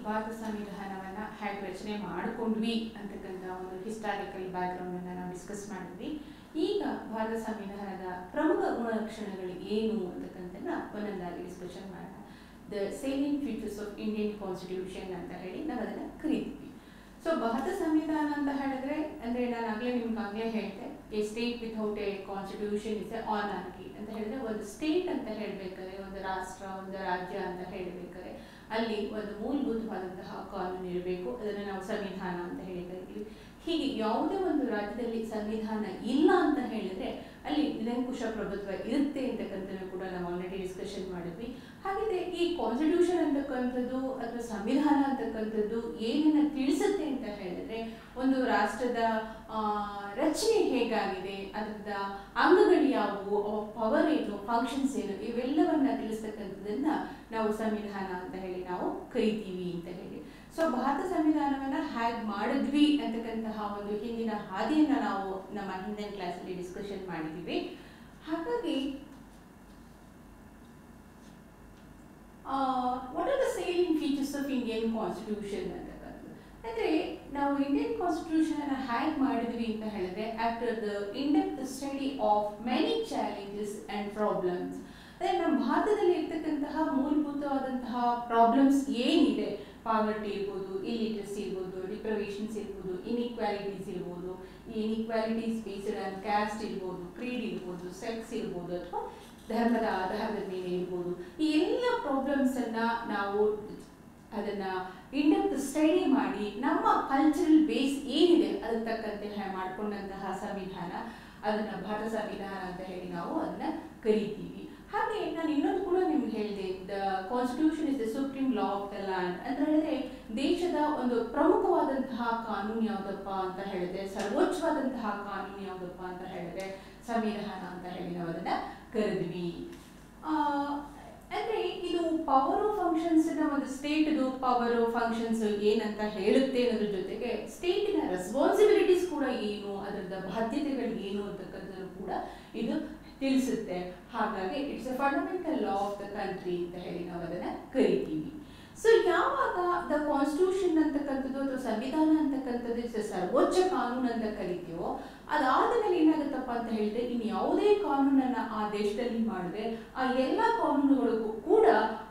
ಭಾರತ ಸಂವಿಧಾನವನ್ನು ಹೇಗೆ ರಚನೆ ಮಾಡಿಕೊಂಡ್ವಿ ಅಂತಕ್ಕಂಥ ಒಂದು ಹಿಸ್ಟಾರಿಕಲ್ ಬ್ಯಾಕ್ಗ್ರೌಂಡನ್ನು ನಾವು ಡಿಸ್ಕಸ್ ಮಾಡಿದ್ವಿ. ಈಗ ಭಾರತ ಸಂವಿಧಾನದ ಪ್ರಮುಖ ಗುಣಲಕ್ಷಣಗಳು ಏನು ಅಂತಕ್ಕಂಥದ್ದನ್ನ ಒಂದೊಂದಾಗಿ ಡಿಸ್ಕಷನ್ ಮಾಡೋಣ. The salient features of Indian constitution ಅಂತ ಹೇಳಿ ನಾವು ಅದನ್ನು ಕರೀತೀವಿ. ಸೊ ಭಾರತ ಸಂವಿಧಾನ ಅಂತ ಹೇಳಿದ್ರೆ ಅಂದರೆ ನಾನು ನಿಮ್ಗಾಗಲೇ ಹೇಳಿದೆ, a state without a constitution is a anarchy ಅಂತ ಹೇಳಿದ್ರೆ, ಒಂದು ಸ್ಟೇಟ್ ಅಂತ ಹೇಳಬೇಕಾದ್ರೆ, ಒಂದು ರಾಷ್ಟ್ರ, ಒಂದು ರಾಜ್ಯ ಅಂತ ಹೇಳಬೇಕಾದ್ರೆ ಅಲ್ಲಿ ಒಂದು ಮೂಲಭೂತವಾದಂತಹ ಕಾನೂನು ಇರಬೇಕು. ಅದನ್ನು ನಾವು ಸಂವಿಧಾನ ಅಂತ ಹೇಳಿ ಕರಿತೀವಿ. ಹೀಗೆ ಯಾವುದೇ ಒಂದು ರಾಜ್ಯದಲ್ಲಿ ಸಂವಿಧಾನ ಇಲ್ಲ ಅಂತ ಹೇಳಿದ್ರೆ ಅಲ್ಲಿ ನಿರಂಕುಶ ಪ್ರಭುತ್ವ ಇರುತ್ತೆ ಅಂತಕ್ಕಂಥದ್ದು ಕೂಡ ನಾವು ಆಲ್ರೆಡಿ ಡಿಸ್ಕಷನ್ ಮಾಡಿದ್ವಿ. ಹಾಗಿದ್ರೆ ಈ ಕಾನ್ಸ್ಟಿಟ್ಯೂಷನ್ ಅಂತಕ್ಕಂಥದ್ದು ಅಥವಾ ಸಂವಿಧಾನ ಅಂತಕ್ಕಂಥದ್ದು ಏನನ್ನ ತಿಳಿಸುತ್ತೆ ಅಂತ ಹೇಳಿದ್ರೆ, ಒಂದು ರಾಷ್ಟ್ರದ ರಚನೆ ಹೇಗಾಗಿದೆ, ಅದರದ ಅಂಗಗಳು ಯಾವುವು, ಪವರ್ ಏನು, ಫಂಕ್ಷನ್ಸ್ ಏನು, ಇವೆಲ್ಲವನ್ನ ತಿಳಿಸ್ತಕ್ಕಂಥದ್ದನ್ನ ನಾವು ಸಂವಿಧಾನ ಅಂತ ಹೇಳಿ ನಾವು ಕರಿತೀವಿ ಅಂತ ಹೇಳಿ. ಸೊ ಭಾರತ ಸಂವಿಧಾನವನ್ನ ಹೇಗೆ ಮಾಡಿದ್ವಿ ಅಂತಕ್ಕಂತಹ ಒಂದು ಹಿಂದಿನ ಹಾದಿಯನ್ನ ನಾವು ನಮ್ಮ ಹಿಂದಿನ ಕ್ಲಾಸಲ್ಲಿ ಡಿಸ್ಕಷನ್ ಮಾಡಿದ್ದೀವಿ. ಹಾಗಾಗಿ what are the salient features of Indian constitution ಅಂತಕ್ಕಂಥದ್ದು ಅಂದರೆ, ನಾವು ಇಂಡಿಯನ್ ಕಾನ್ಸ್ಟಿಟ್ಯೂಷನ್ ಅನ್ನು ಹೇಗೆ ಮಾಡಿದ್ವಿ ಅಂತ ಹೇಳಿದ್ರೆ, after the in-depth study of many challenges and problems. ಅಂದರೆ ನಮ್ಮ ಭಾರತದಲ್ಲಿ ಇರ್ತಕ್ಕಂತಹ ಮೂಲಭೂತವಾದಂತಹ ಪ್ರಾಬ್ಲಮ್ಸ್ ಏನಿದೆ, ಪಾವರ್ಟಿ ಇರ್ಬೋದು, ಇಲಿಟ್ರಸಿ ಇರ್ಬೋದು, ಡಿಪ್ರವೇಷನ್ಸ್ ಇರ್ಬೋದು, ಇನ್ಇಕ್ವಾಲಿಟೀಸ್ ಇರ್ಬೋದು, ಈ ಇನ್ಇಕ್ವಾಲಿಟೀಸ್ ಬೇಸ್ಡ್ ಆನ್ ಕ್ಯಾಸ್ಟ್ ಇರ್ಬೋದು, ಕ್ರೀಡ್ ಇರ್ಬೋದು, ಸೆಕ್ಸ್ ಇರ್ಬೋದು, ಅಥವಾ ಧರ್ಮದ ಆಧಾರದ ಮೇಲೆ ಇರ್ಬೋದು, ಈ ಎಲ್ಲ ಪ್ರಾಬ್ಲಮ್ಸನ್ನು ನಾವು ಅದನ್ನು ಇಂಡೆಪ್ತ್ ಸ್ಟಡಿ ಮಾಡಿ ನಮ್ಮ ಕಲ್ಚರಲ್ ಬೇಸ್ ಏನಿದೆ ಅದಕ್ಕೆ ತಕ್ಕಂತೆ ಮಾಡಿಕೊಂಡಂತಹ ಸಂವಿಧಾನ, ಅದನ್ನು ಭಾರತ ಸಂವಿಧಾನ ಅಂತ ಹೇಳಿ ನಾವು ಅದನ್ನು ಕರಿತೀವಿ. ಹಾಗೆ ನಾನು ಇನ್ನೊಂದು ಕೂಡ ನಿಮ್ಗೆ ಹೇಳಿದೆ, the constitution is the supreme law of the land ಅಂತ ಹೇಳಿದ್ರೆ, ದೇಶದ ಒಂದು ಪ್ರಮುಖವಾದಂತಹ ಕಾನೂನು ಯಾವುದಪ್ಪ ಅಂತ ಹೇಳಿದ್ರೆ, ಸರ್ವೋಚ್ಚವಾದಂತಹ ಕಾನೂನು ಯಾವುದಪ್ಪ ಅಂತ ಹೇಳಿದ್ರೆ ಸಂವಿಧಾನ ಅಂತ ಹೇಳಿ ನಾವು ಅದನ್ನ ಕರೆದ್ವಿ. ಅಂದ್ರೆ ಇದು ಪವರ್ ಫಂಕ್ಷನ್ಸ್ ಒಂದು ಸ್ಟೇಟ್ದು ಪವರ್ ಫಂಕ್ಷನ್ಸ್ ಏನಂತ ಹೇಳುತ್ತೆ ಅನ್ನೋದ್ರ ಜೊತೆಗೆ ಸ್ಟೇಟಿನ ರೆಸ್ಪಾನ್ಸಿಬಿಲಿಟೀಸ್ ಕೂಡ ಏನು, ಅದರದ ಬಾಧ್ಯತೆಗಳು ಏನು ಅಂತಕ್ಕಂಥದ್ದು ಕೂಡ ಇದು ತಿಳಿಸುತ್ತೆ. ಹಾಗಾಗಿ it's a fundamental law of the country ಅಂತ ಹೇಳಿ ನಾವು ಅದನ್ನ ಕರಿತೀವಿ. ಸೊ ಯಾವಾಗ ದ ಕಾನ್ಸ್ಟಿಟ್ಯೂಷನ್ ಅಂತಕ್ಕಂಥದ್ದು ಅಥವಾ ಸಂವಿಧಾನ ಅಂತಕ್ಕಂಥದ್ದು ಸರ್ವೋಚ್ಚ ಕಾನೂನು ಅಂತ ಕರಿತೀವೋ, ಅದಾದ ಮೇಲೆ ಏನಾಗುತ್ತಪ್ಪ ಅಂತ ಹೇಳಿದ್ರೆ, ಇನ್ನು ಯಾವುದೇ ಕಾನೂನನ್ನ ಆ ದೇಶದಲ್ಲಿ ಮಾಡಿದ್ರೆ ಆ ಎಲ್ಲ ಕಾನೂನುಗಳಿಗೂ ಕೂಡ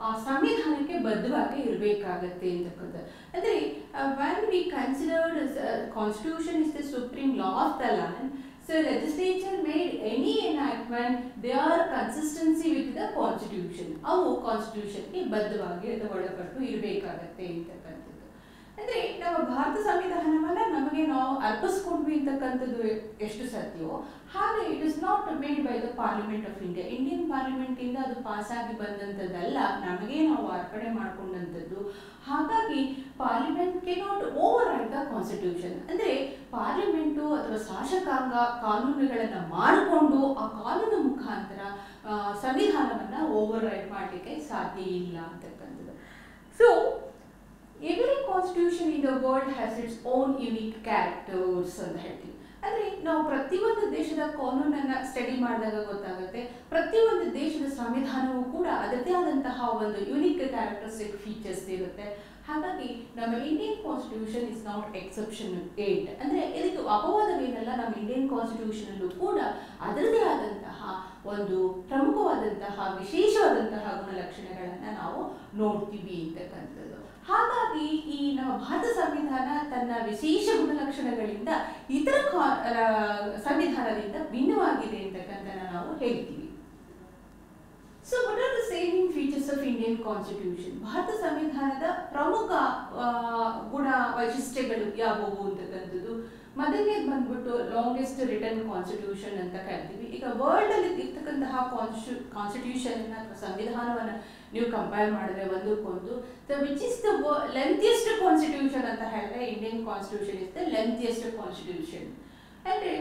ಆ ಸಂವಿಧಾನಕ್ಕೆ ಬದ್ಧವಾಗಿ ಇರಬೇಕಾಗತ್ತೆ ಅಂತಕ್ಕಂಥದ್ದು. ಅಂದರೆ when we considered constitution is the supreme law of the land, so legislature made any enactment, they are consistency with the constitution. ಅವು ಕಾನ್ಸ್ಟಿಟ್ಯೂಷನ್ಗೆ ಬದ್ಧವಾಗಿ ಅಥವಾ ಒಳಪಟ್ಟು ಇರಬೇಕಾಗತ್ತೆ ಅಂತಕ್ಕಂಥದ್ದು. ಅಂದರೆ ನಮ್ಮ ಭಾರತ ಸಂವಿಧಾನವನ್ನ ನಮಗೆ ನಾವು ಅರ್ಪಿಸ್ಕೊಂಡ್ವಿ ಅಂತಕ್ಕಂಥದ್ದು ಎಷ್ಟು ಸತ್ಯವೋ ಹಾಗೆ it is not made by the parliament of India. Indian parliament ಇಂದ ಅದು ಪಾಸ್ ಆಗಿ ಬಂದಂಥದ್ದಲ್ಲ, ನಮಗೆ ನಾವು ಅರ್ಪಣೆ ಮಾಡಿಕೊಂಡಂಥದ್ದು. ಹಾಗಾಗಿ parliament cannot override the constitution. ಅಂದರೆ ಪಾರ್ಲಿಮೆಂಟು ಅಥವಾ ಶಾಸಕಾಂಗ ಕಾನೂನುಗಳನ್ನು ಮಾಡಿಕೊಂಡು ಆ ಕಾನೂನು ಮುಖಾಂತರ ಸಂವಿಧಾನವನ್ನು ಓವರ್ ರೈಡ್ ಮಾಡಲಿಕ್ಕೆ ಸಾಧ್ಯ ಇಲ್ಲ ಅಂತಕ್ಕಂಥದ್ದು. So every constitution in the world has its own unique characters ಅಂತ ಹೇಳ್ತೀವಿ. ಅಂದರೆ ನಾವು ಪ್ರತಿಯೊಂದು ದೇಶದ ಕಾನೂನನ್ನು ಸ್ಟಡಿ ಮಾಡಿದಾಗ ಗೊತ್ತಾಗುತ್ತೆ, ಪ್ರತಿಯೊಂದು ದೇಶದ ಸಂವಿಧಾನವೂ ಕೂಡ ಅದರದೇ ಆದಂತಹ ಒಂದು ಯುನಿಕ್ ಕ್ಯಾರೆಕ್ಟರಿಸ್ಟಿಕ್ ಫೀಚರ್ಸ್ ಇರುತ್ತೆ. ಹಾಗಾಗಿ ನಮ್ಮ Indian constitution is not exception eight. ಅಂದರೆ ಇದಕ್ಕೆ ಅಪವಾದವೇನಲ್ಲ, ನಮ್ಮ ಇಂಡಿಯನ್ ಕಾನ್ಸ್ಟಿಟ್ಯೂಷನಲ್ಲೂ ಕೂಡ ಅದರದೇ ಆದಂತಹ ಒಂದು ಪ್ರಮುಖವಾದಂತಹ ವಿಶೇಷವಾದಂತಹ ಗುಣಲಕ್ಷಣಗಳನ್ನು ನಾವು ನೋಡ್ತೀವಿ ಅಂತಕ್ಕಂಥದ್ದು. ಹಾಗಾಗಿ ಈ ನಮ್ಮ ಭಾರತ ಸಂವಿಧಾನ ತನ್ನ ವಿಶೇಷ ಗುಣಲಕ್ಷಣಗಳಿಂದ ಇತರ ಸಂವಿಧಾನದಿಂದ ಭಿನ್ನವಾಗಿದೆ ಅಂತಕ್ಕಂಥ ನಾವು ಹೇಳ್ತೀವಿ. So what are the salient features of Indian constitution? ಭಾರತ ಸಂವಿಧಾನದ ಪ್ರಮುಖ ಗುಣ ವೈಶಿಷ್ಟ್ಯಗಳು ಯಾವುವು ಅಂತಕ್ಕಂಥದ್ದು. ಮೊದಲನೇದು ಬಂದ್ಬಿಟ್ಟು ಲಾಂಗೆಸ್ಟ್ ರಿಟರ್ನ್ ಕಾನ್ಸ್ಟಿಟ್ಯೂಷನ್ ಅಂತ ಕರಿತೀವಿ. ಈಗ ವರ್ಲ್ಡ್ ಅಲ್ಲಿ ಇರ್ತಕ್ಕಂತಹ ಕಾನ್ಸ್ಟಿಟ್ಯೂಷನ್ ಅಥವಾ ಸಂವಿಧಾನವನ್ನು ನೀವು ಕಂಪೇರ್ ಮಾಡಿದ್ರೆ ಒಂದಕ್ಕೊಂದು, which is the lengthiest constitution ಅಂತ ಹೇಳಿದ್ರೆ Indian constitution is the lengthiest constitution. ಅಂದರೆ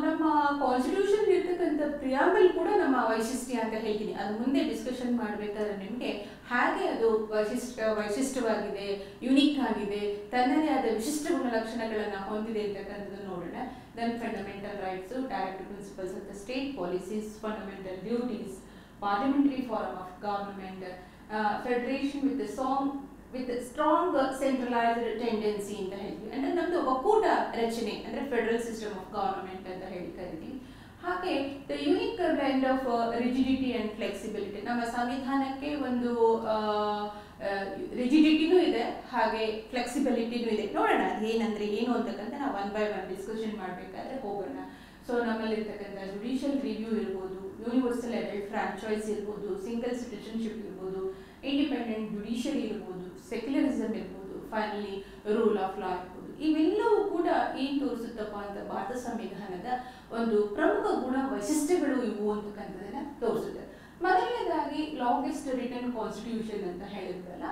ನಮ್ಮ ಕಾನ್ಸ್ಟಿಟ್ಯೂಷನ್ ಇರ್ತಕ್ಕಂಥ ಪ್ರಿಯಾಂಬಲ್ ಕೂಡ ನಮ್ಮ ವೈಶಿಷ್ಟ್ಯ ಅಂತ ಹೇಳ್ತೀನಿ. ಅದು ಮುಂದೆ ಡಿಸ್ಕಷನ್ ಮಾಡಬೇಕಾದ್ರೆ ನಿಮಗೆ ಹಾಗೆ ಅದು ವೈಶಿಷ್ಟ್ಯವಾಗಿದೆ, ಯುನಿಕ್ ಆಗಿದೆ, ತನ್ನದೇ ಆದ ವಿಶಿಷ್ಟ ಗುಣಲಕ್ಷಣಗಳನ್ನು ಹೊಂದಿದೆ ಅಂತಕ್ಕಂಥದ್ದು ನೋಡೋಣ. Then fundamental rights, direct principles of the state policies, fundamental duties, parliamentary form of government, federation with with strong centralised tendency ಅಂತ ಹೇಳ್ತೀವಿ. ಅಂದರೆ ನಮ್ಮದು ಒಕ್ಕೂಟ ರಚನೆ ಅಂದರೆ ಫೆಡರಲ್ ಸಿಸ್ಟಮ್ ಆಫ್ ಗವರ್ನಮೆಂಟ್ ಅಂತ ಹೇಳಿ ಕರಿತೀವಿ. ಹಾಗೆ the unique blend of rigidity and flexibility, ನಮ್ಮ ಸಂವಿಧಾನಕ್ಕೆ ಒಂದು ರಿಜಿಡಿಟಿನೂ ಇದೆ ಹಾಗೆ ಫ್ಲೆಕ್ಸಿಬಿಲಿಟಿನೂ ಇದೆ. ನೋಡೋಣ ಅದೇನಂದ್ರೆ ಏನು ಅಂತಕ್ಕಂಥ ನಾವು ಒನ್ ಬೈ ಒನ್ ಡಿಸ್ಕಷನ್ ಮಾಡಬೇಕಾದ್ರೆ ಹೋಗೋಣ. ಸೊ ನಮ್ಮಲ್ಲಿರ್ತಕ್ಕಂಥ ಜುಡಿಷಿಯಲ್ ರಿವ್ಯೂ ಇರ್ಬೋದು, ಯೂನಿವರ್ಸಲ್ ಅಡಲ್ಟ್ ಫ್ರಾಂಚೈಸ್ ಇರ್ಬೋದು, ಸಿಂಗಲ್ ಸಿಟಿಸನ್ಶಿಪ್ ಇರ್ಬೋದು, ಇಂಡಿಪೆಂಡೆಂಟ್ ಜುಡಿಷಿಯರಿ ಇರ್ಬೋದು, ಸೆಕ್ಯುಲರಿಸಮ್ ಇರ್ಬೋದು, ಫೈನಲಿ ರೂಲ್ ಆಫ್ ಲಾ ಇರ್ಬೋದು. ಇವೆಲ್ಲವೂ ಕೂಡ ಏನು ತೋರಿಸುತ್ತಪ್ಪ ಅಂತ ಭಾರತ ಸಂವಿಧಾನದ ಒಂದು ಪ್ರಮುಖ ಗುಣ ವೈಶಿಷ್ಟ್ಯಗಳು ಇವು ಅಂತಕ್ಕಂಥದ್ದನ್ನ ತೋರಿಸುತ್ತೆ. ಮೊದಲನೇದಾಗಿ ಲಾಂಗೆಸ್ಟ್ ರಿಟರ್ನ್ ಕಾನ್ಸ್ಟಿಟ್ಯೂಷನ್ ಅಂತ ಹೇಳಿದ್ರಲ್ಲ,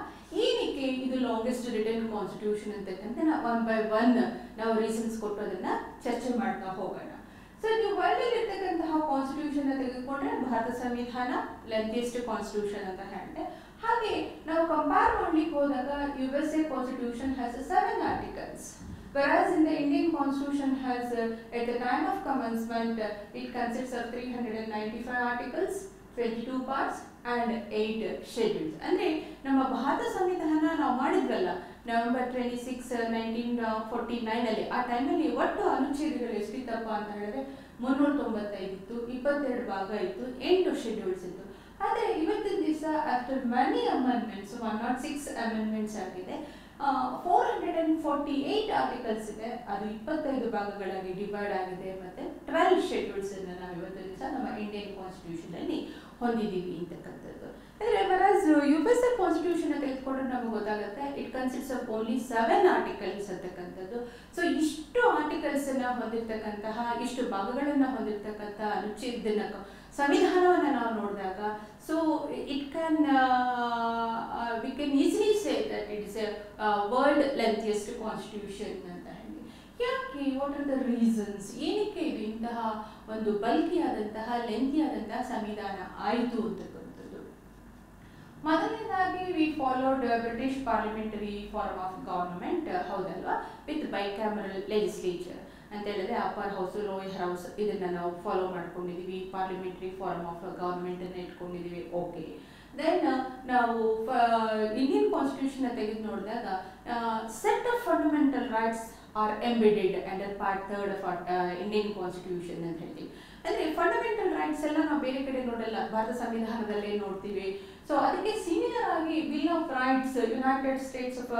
ಏನಕ್ಕೆ ಇದು ಲಾಂಗೆಸ್ಟ್ ರಿಟರ್ನ್ ಕಾನ್ಸ್ಟಿಟ್ಯೂಷನ್ ಅಂತಕ್ಕಂಥ ಒನ್ ಬೈ ಒನ್ ನಾವು ರೀಸನ್ಸ್ ಕೊಟ್ಟು ಅದನ್ನ ಚರ್ಚೆ ಮಾಡ್ತಾ ಹೋಗೋಣ. ಸೊ ನೀವು ವರ್ಲ್ಡ್ ಇರ್ತಕ್ಕಂತಹ ಕಾನ್ಸ್ಟಿಟ್ಯೂಷನ್ ತೆಗೆದುಕೊಂಡ್ರೆ ಭಾರತ ಸಂವಿಧಾನ ಲೆಂಥಿಯೆಸ್ಟ್ ಕಾನ್ಸ್ಟಿಟ್ಯೂಷನ್ ಅಂತ ಹೇಳಿದೆ. ಹಾಗೆ ನಾವು ಕಂಪೇರ್ ಮಾಡ್ಲಿಕ್ಕೆ ಹೋದಾಗ USA Constitution has 7 articles, whereas in the Indian Constitution has at the time of commencement it consists of 395 articles, 22 parts and 8 schedules. ಅಂದ್ರೆ ನಮ್ಮ ಭಾರತ ಸಂವಿಧಾನ ನಾವು ಮಾಡಿದ್ರಲ್ಲ November 26, 1949 ಅಲ್ಲಿ, ಆ ಟೈಮಲ್ಲಿ ಒಟ್ಟು ಅನುಚ್ಛೇದಗಳು ಎಷ್ಟಿತ್ತಪ್ಪ ಅಂತ ಹೇಳಿದ್ರೆ 395 ಇತ್ತು, 22 ಭಾಗ ಇತ್ತು, 8 ಶೆಡ್ಯೂಲ್ಸ್ ಇತ್ತು. ಆದರೆ ಇವತ್ತಿನ ದಿವಸ ಆಫ್ಟರ್ ಮೆನಿ ಅಮೆಂಡ್ಮೆಂಟ್ಸ್ 106 ಅಮೆಂಡ್ಮೆಂಟ್ಸ್ ಆಗಿದೆ, 448 ಆರ್ಟಿಕಲ್ಸ್ ಇದೆ, ಅದು 25 ಭಾಗಗಳಾಗಿ ಡಿವೈಡ್ ಆಗಿದೆ, ಮತ್ತೆ 12 ಶೆಡ್ಯೂಲ್ಸ್ ಅನ್ನು ನಾವು ಇವತ್ತಿನ ದಿವಸ ನಮ್ಮ ಇಂಡಿಯನ್ ಕಾನ್ಸ್ಟಿಟ್ಯೂಷನ್ ಅಲ್ಲಿ ಹೊಂದಿದ್ದೀವಿ ಅಂತಕ್ಕಂಥದ್ದು. ಅಂದರೆ ವರಾಸ್ USA ಕಾನ್ಸ್ಟಿಟ್ಯೂಷನ್ ತೆಗೆದುಕೊಂಡ್ರೆ ನಮಗೆ ಗೊತ್ತಾಗುತ್ತೆ it consists of only 7 articles ಅಂತಕ್ಕಂಥದ್ದು. ಸೊ ಇಷ್ಟು ಆರ್ಟಿಕಲ್ಸ್ ಅನ್ನ ಹೊಂದಿರತಕ್ಕಂತಹ, ಇಷ್ಟು ಭಾಗಗಳನ್ನ ಹೊಂದಿರತಕ್ಕಂಥ ಅನುಚ್ಛೇದನ ಸಂವಿಧಾನವನ್ನು ನಾವು ನೋಡಿದಾಗ so it can we can easily say that it is a world lengthiest constitution ಅಂತ ಹೇಳಿ. ಯಾಕೆ, ವಾಟ್ ಆರ್ ದ ರೀಸನ್ಸ್, ಏನಕ್ಕೆ ಇದು ಇಂತಹ ಒಂದು ಬಲ್ಕಿಯಾದಂತಹ ಲೆಂಥಿಯಾದಂತಹ ಸಂವಿಧಾನ ಆಯಿತು ಅಂತಕ್ಕಂಥದ್ದು. ಮೊದಲನೇದಾಗಿ we followed British parliamentary form of government, ಹೌದಲ್ವಾ, ವಿತ್ ಬೈಕ್ಯಾಮರಲ್ ಲೆಜಿಸ್ಲೇಚರ್ ಅಂತ ಹೇಳಿದ್ರೆ ಅಪ್ಪರ್ ಹೌಸ್, ಲೋಯರ್ ಹೌಸ್ ಇದನ್ನ ನಾವು ಫಾಲೋ ಮಾಡ್ಕೊಂಡಿದೀವಿ, ಪಾರ್ಲಿಮೆಂಟರಿ ಫಾರ್ಮ್ ಆಫ್ ಗವರ್ನಮೆಂಟ್ ಅನ್ನ ಇಟ್ಕೊಂಡಿದೀವಿ. ಓಕೆ, ದೆನ್ ನಾವು ಇಂಡಿಯನ್ ಕಾನ್ಸ್ಟಿಟ್ಯೂಷನ್ ತೆಗೆದು ನೋಡಿದಾಗ set of fundamental rights are embedded under part 3 of Indian constitution ಅಂತ ಹೇಳ್ತೀವಿ. ಅಂದ್ರೆ ಫಂಡಮೆಂಟಲ್ ರೈಟ್ಸ್ ಎಲ್ಲ ನಾವು ಬೇರೆ ಕಡೆ ನೋಡಲ್ಲ, ಭಾರತ ಸಂವಿಧಾನದಲ್ಲೇ ನೋಡ್ತೀವಿ. ಸೊ ಅದಕ್ಕೆ ಸಿಮಿಲರ್ ಆಗಿ bill of rights United States of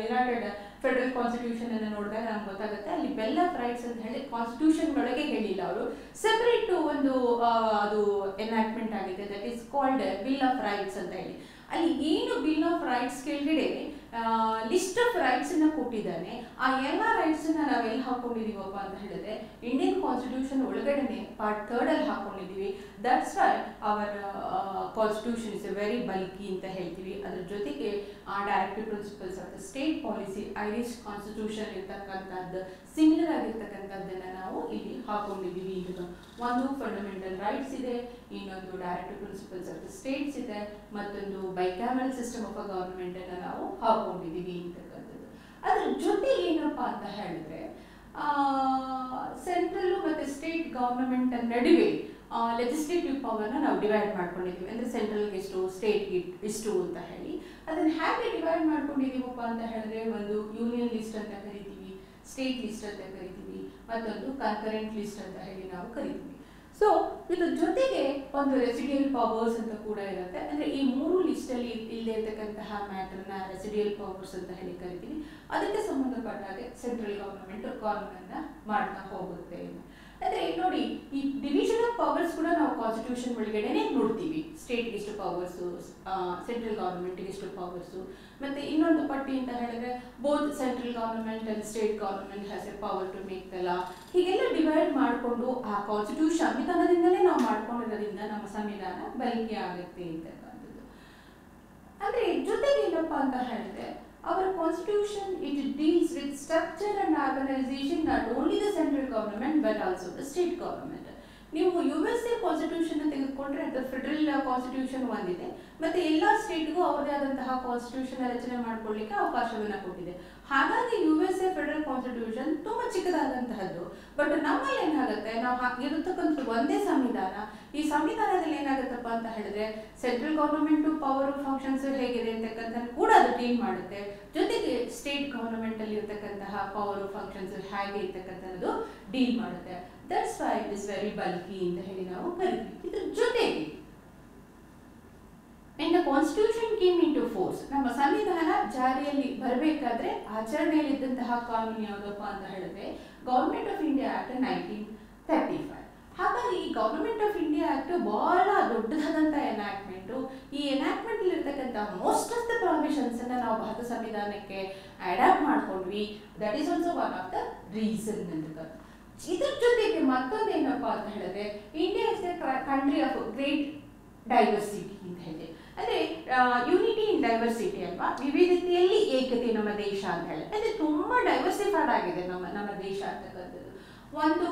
United federal constitution ಅನ್ನು ನೋಡಿದಾಗ ನಮ್ಗೆ ಗೊತ್ತಾಗುತ್ತೆ ಅಲ್ಲಿ ಬಿಲ್ ಆಫ್ ರೈಟ್ಸ್ ಅಂತ ಹೇಳಿ ಕಾನ್ಸ್ಟಿಟ್ಯೂಷನ್ ಒಳಗೆ ಹೇಳಿಲ್ಲ, ಅವರು ಸೆಪರೇಟ್ ಒಂದು ಅದು ಎನಾಕ್ಟ್ಮೆಂಟ್ ಆಗಿದೆ, that is called bill of rights ಅಂತ ಹೇಳಿ. ಅಲ್ಲಿ ಏನು ಬಿಲ್ ಆಫ್ ರೈಟ್ಸ್ ಕೆಳಗಡೆ ಲಿಸ್ಟ್ ಆಫ್ ರೈಟ್ಸ್ ಅನ್ನ ಕೊಟ್ಟಿದ್ದಾನೆ, ಆ ಎಲ್ಲ ರೈಟ್ಸ್ ಅನ್ನ ನಾವೆಲ್ಲಿ ಹಾಕೊಂಡಿದೀವಪ್ಪ ಅಂತ ಹೇಳಿದ್ರೆ ಇಂಡಿಯನ್ ಕಾನ್ಸ್ಟಿಟ್ಯೂಷನ್ ಒಳಗಡೆನೆ ಪಾರ್ಟ್ 3 ಅಲ್ಲಿ ಹಾಕೊಂಡಿದೀವಿ. That's why our constitution is a very bulky ಅಂತ ಹೇಳ್ತೀವಿ. ಅದ್ರ ಜೊತೆಗೆ ಆ directive principles of the state policy Irish constitution ಇರ್ತಕ್ಕಂಥದ್ದು ಸಿಮಿಲರ್ ಆಗಿರ್ತಕ್ಕಂಥದ್ದನ್ನ ನಾವು ಇಲ್ಲಿ ಹಾಕೊಂಡಿದೀವಿ. ಒಂದು ಫಂಡಮೆಂಟಲ್ ರೈಟ್ಸ್ ಇದೆ, ಇನ್ನೊಂದು directive principles of the states ಇದೆ, ಮತ್ತೊಂದು ಬೈಕ್ಯಾಮರಲ್ ಸಿಸ್ಟಮ್ ಆಫ್ ಗವರ್ನಮೆಂಟ್ ಅನ್ನ ನಾವು ಹಾಕೊಂಡಿದೀವಿ ಅಂತಕ್ಕಂಥದ್ದು. ಅದ್ರ ಜೊತೆ ಏನಪ್ಪಾ ಅಂತ ಹೇಳಿದ್ರೆ ಸೆಂಟ್ರಲ್ ಮತ್ತೆ ಸ್ಟೇಟ್ ಗವರ್ನಮೆಂಟ್ ನಡುವೆ ಲೆಜಿಸ್ಲೇಟಿವ್ ಪವರ್ನ ನಾವು ಡಿವೈಡ್ ಮಾಡ್ಕೊಂಡಿದ್ದೀವಿ. ಅಂದರೆ ಸೆಂಟ್ರಲ್ಗೆ ಇಷ್ಟು, ಸ್ಟೇಟ್ಗೆ ಇಷ್ಟು ಅಂತ ಹೇಳಿ ಅದನ್ನು ಹೇಗೆ ಡಿವೈಡ್ ಮಾಡ್ಕೊಂಡಿದ್ದೀವಪ್ಪ ಅಂತ ಹೇಳಿದ್ರೆ ಒಂದು ಯೂನಿಯನ್ ಲಿಸ್ಟ್ ಅಂತ ಕರಿತೀವಿ, ಸ್ಟೇಟ್ ಲಿಸ್ಟ್ ಅಂತ ಕರಿತೀವಿ, ಮತ್ತೊಂದು ಕನ್ಕರೆಂಟ್ ಲಿಸ್ಟ್ ಅಂತ ಹೇಳಿ ನಾವು ಕರಿತೀವಿ. ಸೊ ಇದ್ರ ಜೊತೆಗೆ ಒಂದು ರೆಸಿಡಿಯಲ್ ಪವರ್ಸ್ ಅಂತ ಕೂಡ ಇರುತ್ತೆ. ಅಂದರೆ ಈ 3 ಲಿಸ್ಟಲ್ಲಿ ಇಲ್ಲದೆ ಇರತಕ್ಕಂತಹ ಮ್ಯಾಟರ್ನ ರೆಸಿಡಿಯಲ್ ಪವರ್ಸ್ ಅಂತ ಹೇಳಿ ಕರಿತೀವಿ. ಅದಕ್ಕೆ ಸಂಬಂಧಪಟ್ಟ ಹಾಗೆ ಸೆಂಟ್ರಲ್ ಗವರ್ನಮೆಂಟ್ ಕಾನೂನನ್ನ ಮಾಡ್ತಾ ಹೋಗುತ್ತೆ. ಅಂದರೆ ನೋಡಿ, ಈ ಡಿವಿಷನ್ ಆಫ್ ಪವರ್ಸ್ ಕೂಡ ನಾವು ಕಾನ್ಸ್ಟಿಟ್ಯೂಷನ್ ಒಳಗಡೆನೆ ನೋಡ್ತೀವಿ. ಸ್ಟೇಟ್ಗೆ ಇಷ್ಟು ಪವರ್ಸು, ಸೆಂಟ್ರಲ್ ಗವರ್ನಮೆಂಟ್ಗೆ ಇಷ್ಟು ಪವರ್ಸು, ಮತ್ತು ಇನ್ನೊಂದು ಪಟ್ಟಿ ಅಂತ ಹೇಳಿದ್ರೆ both central government and state government has a power to make the law. ಹೀಗೆಲ್ಲ ಡಿವೈಡ್ ಮಾಡಿಕೊಂಡು ಆ ಕಾನ್ಸ್ಟಿಟ್ಯೂಷನ್ ಸಂವಿಧಾನದಿಂದಲೇ ನಾವು ಮಾಡ್ಕೊಂಡಿರೋದ್ರಿಂದ ನಮ್ಮ ಸಂವಿಧಾನ ಬಲಿಕೆ ಆಗುತ್ತೆ ಅಂತಕ್ಕಂಥದ್ದು. ಅಂದರೆ ಜೊತೆಗೆ ಏನಪ್ಪ ಅಂತ ಹೇಳಿದ್ರೆ our constitution, it deals with structure and organization not only the central government but also the state government. ನೀವು USA ಕಾನ್ಸ್ಟಿಟ್ಯೂಷನ್ ತೆಗೆದುಕೊಂಡ್ರೆ ಅದು ಫೆಡರಲ್ ಕಾನ್ಸ್ಟಿಟ್ಯೂಷನ್ ಒಂದಿದೆ, ಮತ್ತೆ ಎಲ್ಲ ಸ್ಟೇಟ್ಗೂ ಅವರದೇ ಆದಂತಹ ಕಾನ್ಸ್ಟಿಟ್ಯೂಷನ್ ರಚನೆ ಮಾಡ್ಕೊಳ್ಳಿಕ್ಕೆ ಅವಕಾಶವನ್ನ ಕೊಟ್ಟಿದೆ. ಹಾಗಾಗಿ USA ಫೆಡರಲ್ ಕಾನ್ಸ್ಟಿಟ್ಯೂಷನ್ ತುಂಬಾ ಚಿಕ್ಕದಾದಂತಹದ್ದು. ಬಟ್ ನಮ್ಮಲ್ಲಿ ಏನಾಗುತ್ತೆ, ನಾವು ಇರತಕ್ಕಂಥ ಒಂದೇ ಸಂವಿಧಾನ. ಈ ಸಂವಿಧಾನದಲ್ಲಿ ಏನಾಗುತ್ತಪ್ಪ ಅಂತ ಹೇಳಿದ್ರೆ ಸೆಂಟ್ರಲ್ ಗವರ್ನಮೆಂಟ್ ಪವರ್ ಫಂಕ್ಷನ್ಸ್ ಹೇಗಿದೆ ಅಂತಕ್ಕಂಥ ಕೂಡ ಅದು ಡೀಲ್ ಮಾಡುತ್ತೆ. ಜೊತೆಗೆ ಸ್ಟೇಟ್ ಗವರ್ನಮೆಂಟ್ ಅಲ್ಲಿ ಇರತಕ್ಕಂತಹ ಪವರ್ ಫಂಕ್ಷನ್ಸ್ ಹೇಗೆ ಇರ್ತಕ್ಕಂಥದ್ದು ಡೀಲ್ ಮಾಡುತ್ತೆ. That's why it is very bulky ಅಂತ ಹೇಳಿ ನಾವು ಕರಿತೀವಿ. ಇದ್ರ ಜೊತೆಗೆ when the constitution came into force, ನಮ್ಮ ಸಂವಿಧಾನ ಜಾರಿಯಲ್ಲಿ ಬರಬೇಕಾದ್ರೆ ಆಚರಣೆಯಲ್ಲಿ ಇದ್ದಂತಹ ಕಾನೂನು ಯಾವುದಪ್ಪ ಅಂತ ಹೇಳಿದ್ರೆ ಗವರ್ಮೆಂಟ್ ಆಫ್ ಇಂಡಿಯಾ ಆಕ್ಟ್ 1935. ಹಾಗಾಗಿ ಈ ಗವರ್ಮೆಂಟ್ ಆಫ್ ಇಂಡಿಯಾ ಆಕ್ಟ್ ಬಹಳ ದೊಡ್ಡದಾದಂಥ ಎನಾಕ್ಟ್ಮೆಂಟು. ಈ ಎನಾಕ್ಟ್ಮೆಂಟ್ ಇರ್ತಕ್ಕಂಥ ಮೋಸ್ಟ್ ಆಫ್ ದ ಪ್ರಾವಿಷನ್ಸ್ ಅನ್ನ ನಾವು ಭಾರತ ಸಂವಿಧಾನಕ್ಕೆ ಅಡಾಪ್ಟ್ ಮಾಡ್ಕೊಂಡ್ವಿ. That is also one of the reason ಅಂತ. ಇದ್ರ ಜೊತೆಗೆ ಮತ್ತೊಂದು ಏನಪ್ಪಾ ಅಂತ ಹೇಳಿದ್ರೆ India is the country of great diversity ಅಂತ ಹೇಳಿ, ಅಂದ್ರೆ ಯೂನಿಟಿ ಇನ್ ಡೈವರ್ಸಿಟಿ ಅಲ್ವಾ, ವಿವಿಧತೆಯಲ್ಲಿ ಏಕತೆ ನಮ್ಮ ದೇಶ ಅಂತ ಹೇಳಿ. ಅಂದ್ರೆ ತುಂಬಾ ಡೈವರ್ಸಿಫೈಡ್ ಆಗಿದೆ ನಮ್ಮ ದೇಶ ಅಂತಕ್ಕಂಥದ್ದು. ಒಂದು